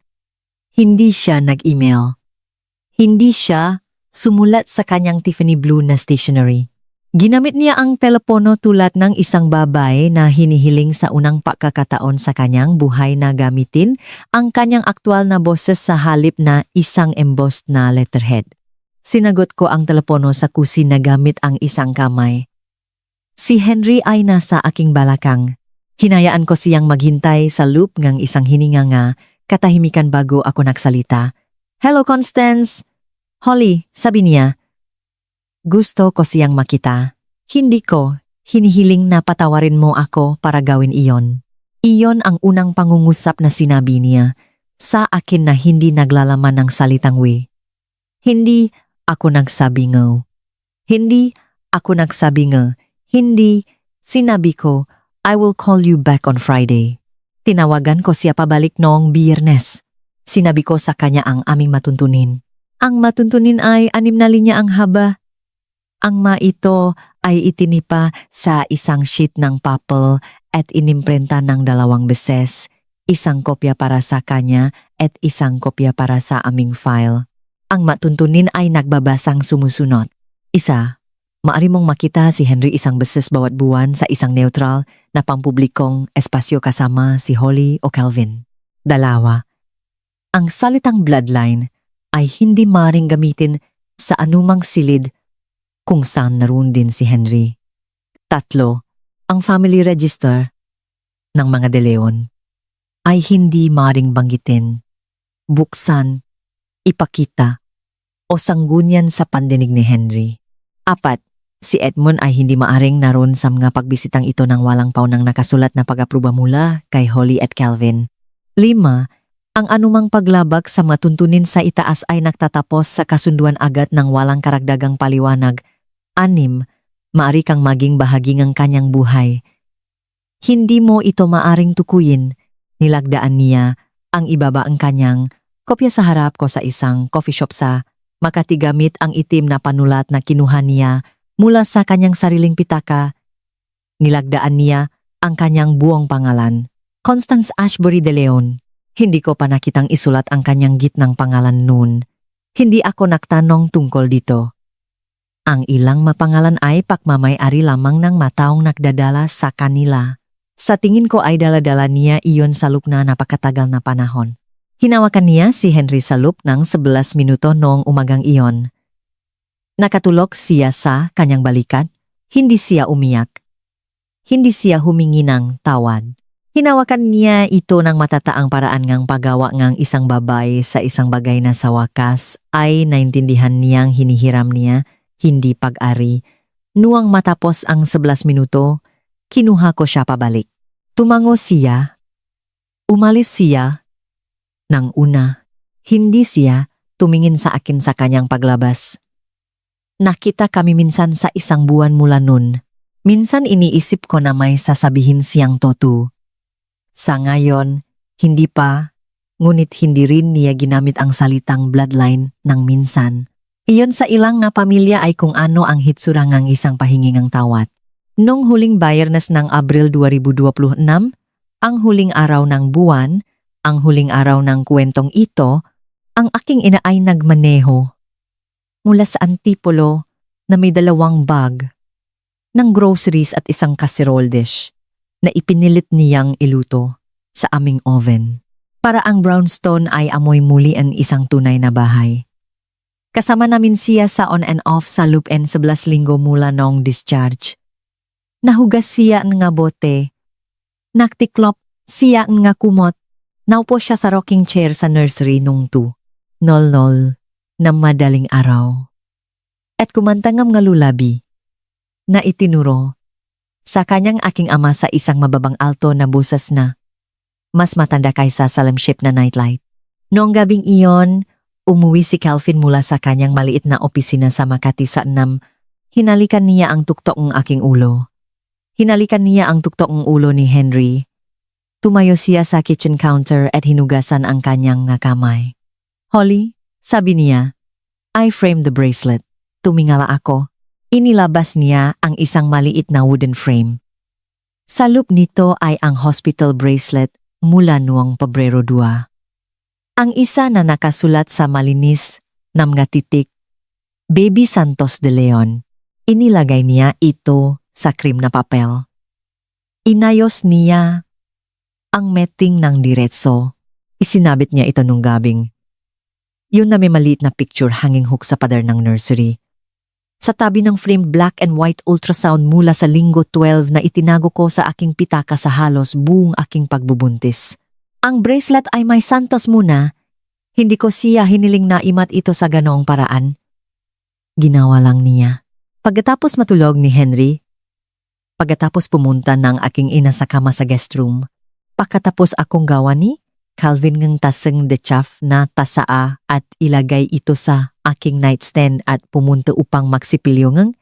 Hindi siya nag-email. Hindi siya sumulat sa kanyang Tiffany Blue na stationery. Ginamit niya ang telepono tulad ng isang babae na hinihiling sa unang pagkakataon sa kanyang buhay na gamitin ang kanyang aktwal na boses sa halip na isang embossed na letterhead. Sinagot ko ang telepono sa kusina gamit ang isang kamay. Si Henry ay nasa aking balakang. Hinayaan ko siyang maghintay sa loop ng isang hininga nga katahimikan bago ako nagsalita. Hello, Constance! Holly, sabi niya. Gusto ko siyang makita. Hindi ko hinihiling na patawarin mo ako para gawin iyon. Iyon ang unang pangungusap na sinabi niya sa akin na hindi naglalaman ng salitang we. Hindi ako nagsabi ngo. Hindi ako nagsabi ngo. Hindi sinabi ko, I will call you back on Friday. Tinawagan ko siya pabalik noong Biyernes. Sinabi ko sa kanya ang aming matuntunin. Ang matuntunin ay 6 na linya ang haba. Ang ito ay itinipa sa isang sheet ng papel at inimprenta ng 2 beses, isang kopya para sa kanya at isang kopya para sa aming file. Ang matuntunin ay nagbabasang sumusunod. 1. Maari mong makita si Henry isang beses bawat buwan sa isang neutral na pampublikong espasyo kasama si Holly o Calvin. 2. Ang salitang bloodline ay hindi maaaring gamitin sa anumang silid kung saan naroon din si Henry. 3. Ang family register ng mga De Leon ay hindi maaaring banggitin, buksan, ipakita o sanggunyan sa pandinig ni Henry. 4. Si Edmund ay hindi maaaring naroon sa mga pagbisitang ito ng walang paunang nakasulat na pag-aproba mula kay Holly at Calvin. 5. Ang anumang paglabag sa matuntunin sa itaas ay nagtatapos sa kasunduan agad ng walang karagdagang paliwanag. 6. Maari kang maging bahagi ng kanyang buhay. Hindi mo ito maaring tukuyin. Nilagdaan niya ang ibaba ang kanyang kopya sa harap ko sa isang coffee shop sa Makati gamit ang itim na panulat na kinuha niya mula sa kanyang sariling pitaka. Nilagdaan niya ang kanyang buong pangalan. Constance Ashbury de Leon. Hindi ko pa nakitang isulat ang kanyang gitnang pangalan noon. Hindi ako nagtanong tungkol dito. Ang ilang mapangalan ay pakmamay-ari lamang ng mataong nagdadala sa kanila. Sa tingin ko ay dala-dala niya iyon sa loop na napakatagal na panahon. Hinawakan niya si Henry sa loop ng 11 minuto noong umagang iyon. Nakatulog siya sa kanyang balikat. Hindi siya umiyak. Hindi siya humingi ng tawad. Hinawakan niya ito ng matataang paraan ngang paggawa ngang isang babae sa isang bagay na sa wakas ay naintindihan niyang hinihiram niya, hindi pag-ari. Nuang matapos ang 11 minuto, kinuha ko siya pabalik. Tumango siya. Umalis siya. Nang una, hindi siya tumingin sa akin sa kanyang paglabas. Nakita kami minsan sa isang buwan mula nun. Minsan iniisip ko na may sasabihin siyang totoo. Sa ngayon, hindi pa, ngunit hindi rin niya ginamit ang salitang bloodline ng minsan. Iyon sa ilang nga pamilya ay kung ano ang hitsura ng isang pahingingang tawat. Nung huling Biyernes ng Abril 2026, ang huling araw ng buwan, ang huling araw ng kwentong ito, ang aking ina ay nagmaneho mula sa Antipolo na may 2 bag ng groceries at isang casserole dish na ipinilit niyang iluto sa aming oven. Para ang brownstone ay amoy muli ang isang tunay na bahay. Kasama namin siya sa on and off sa loop and 11 linggo mula noong discharge. Nahugas siya nga bote. Naktiklop siya nga kumot. Naupo siya sa rocking chair sa nursery nung 2:00 na madaling araw. At kumantangam nga lulabi na itinuro sa kanyang aking ama sa isang mababang alto na busas na mas matanda kaysa sa lamship na nightlight. Noong gabing iyon, umuwi si Calvin mula sa kanyang maliit na opisina sa Makati sa 6. Hinalikan niya ang tuktok ng aking ulo. Hinalikan niya ang tuktok ng ulo ni Henry. Tumayo siya sa kitchen counter at hinugasan ang kanyang nga kamay. Holly, sabi niya, I framed the bracelet. Tumingala ako. Inilabas niya ang isang maliit na wooden frame. Sa loop nito ay ang hospital bracelet mula noong Pebrero 2. Ang isa na nakasulat sa malinis na mga titik, Baby Santos de Leon. Inilagay niya ito sa cream na papel. Inayos niya ang meting ng diretso. Isinabit niya ito nung gabing. Yun na may maliit na picture hanging hook sa pader ng nursery. Sa tabi ng frame black and white ultrasound mula sa linggo 12 na itinago ko sa aking pitaka sa halos buong aking pagbubuntis. Ang bracelet ay may Santos muna. Hindi ko siya hiniling na imat ito sa ganoong paraan. Ginawa lang niya. Pagkatapos matulog ni Henry, pagkatapos pumunta ng aking ina sa kama sa guest room, pagkatapos akong gawa ni Calvin ng taseng de chaff na tasaa at ilagay ito sa aking nightstand at pumunta upang magsipilyo ng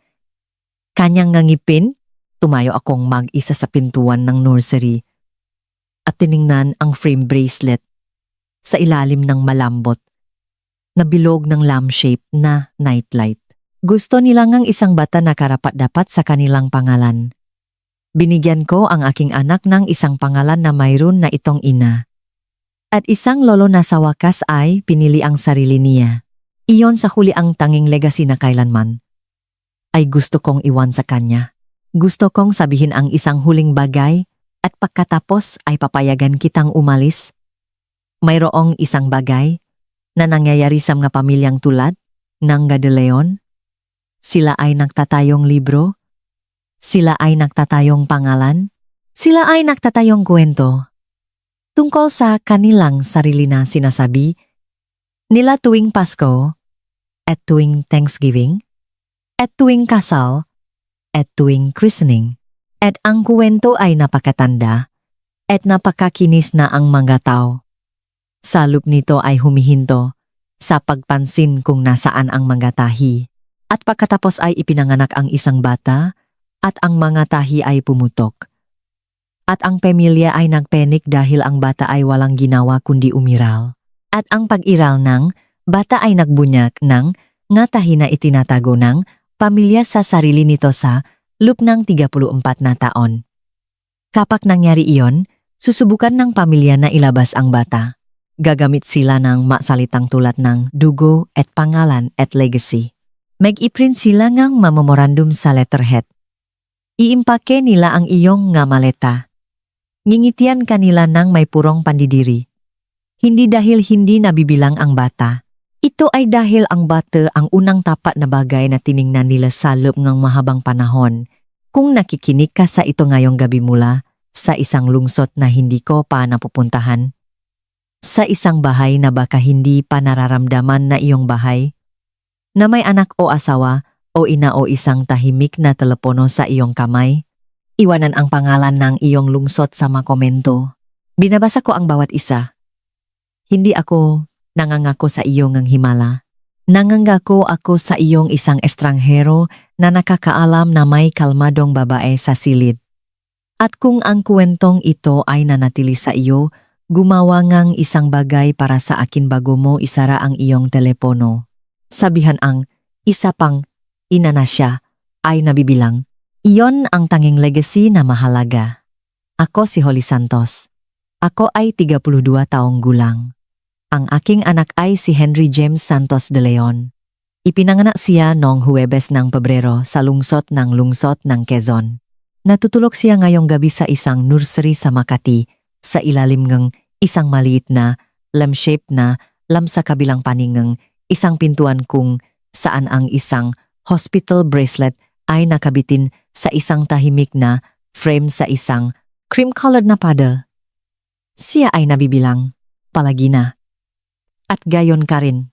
kanyang ngipin, tumayo akong mag-isa sa pintuan ng nursery at tiningnan ang frame bracelet sa ilalim ng malambot na bilog ng lamp-shape na nightlight. Gusto nila ngang isang bata na karapat-dapat sa kanilang pangalan. Binigyan ko ang aking anak ng isang pangalan na mayroon na itong ina. At isang lolo na sa wakas ay pinili ang sarili niya. Iyon sa huli ang tanging legacy na kailanman ay gusto kong iwan sa kanya. Gusto kong sabihin ang isang huling bagay at pagkatapos ay papayagan kitang umalis. Mayroong isang bagay na nangyayari sa mga pamilyang tulad ng De Leon. Sila ay nagtatayong libro. Sila ay nagtatayong pangalan. Sila ay nagtatayong kwento. Tungkol sa kanilang sarili na sinasabi nila tuwing Pasko, at tuwing Thanksgiving, at tuwing kasal, at tuwing christening. At ang kwento ay napakatanda at napakakinis na ang mga tao. Sa loop nito ay humihinto sa pagpansin kung nasaan ang mga tahi. At pagkatapos ay ipinanganak ang isang bata at ang mga tahi ay pumutok. At ang pamilya ay nagpenik dahil ang bata ay walang ginawa kundi umiral. At ang pag-iral ng bata ay nagbunyak ng nga tahi na itinatago ng pamilya sa sarili nito sa loop ng 34 na taon. Kapag nangyari iyon, susubukan ng pamilya na ilabas ang bata. Gagamit sila ng masalitang tulad ng dugo at pangalan at legacy. Mag-iprint sila ng memorandum sa letterhead. Iimpake nila ang iyong nga maleta. Ngingitian kanila ng may purong pandidiri. Hindi dahil hindi nabibilang ang bata. Ito ay dahil ang bata ang unang tapat na bagay na tiningnan nila sa loob ng mahabang panahon. Kung nakikinig ka sa ito ngayong gabi mula sa isang lungsod na hindi ko pa napupuntahan, sa isang bahay na baka hindi pa nararamdaman na iyong bahay, na may anak o asawa o ina o isang tahimik na telepono sa iyong kamay, iwanan ang pangalan ng iyong lungsod sa mga komento. Binabasa ko ang bawat isa. Hindi ako nangangako sa iyong ng himala. Nangangako ako sa iyong isang estranghero na nakakaalam na may kalmadong babae sa silid. At kung ang kwentong ito ay nanatili sa iyo, gumawa ngang isang bagay para sa akin bago mo isara ang iyong telepono. Sabihan ang isa pang ina na siya ay nabibilang. Iyon ang tanging legacy na mahalaga. Ako si Holly Santos. Ako ay 32 taong gulang. Ang aking anak ay si Henry James Santos de Leon. Ipinanganak siya noong Huwebes ng Pebrero sa lungsod ng Quezon. Natutulog siya ngayong gabi sa isang nursery sa Makati sa ilalim ng isang maliit na, lamp-shaped na, lamp sa kabilang paningang, isang pintuan kung saan ang isang hospital bracelet ay nakabitin sa isang tahimik na frame sa isang cream-colored na paddle. Siya ay nabibilang, palagi na. At gayon ka rin.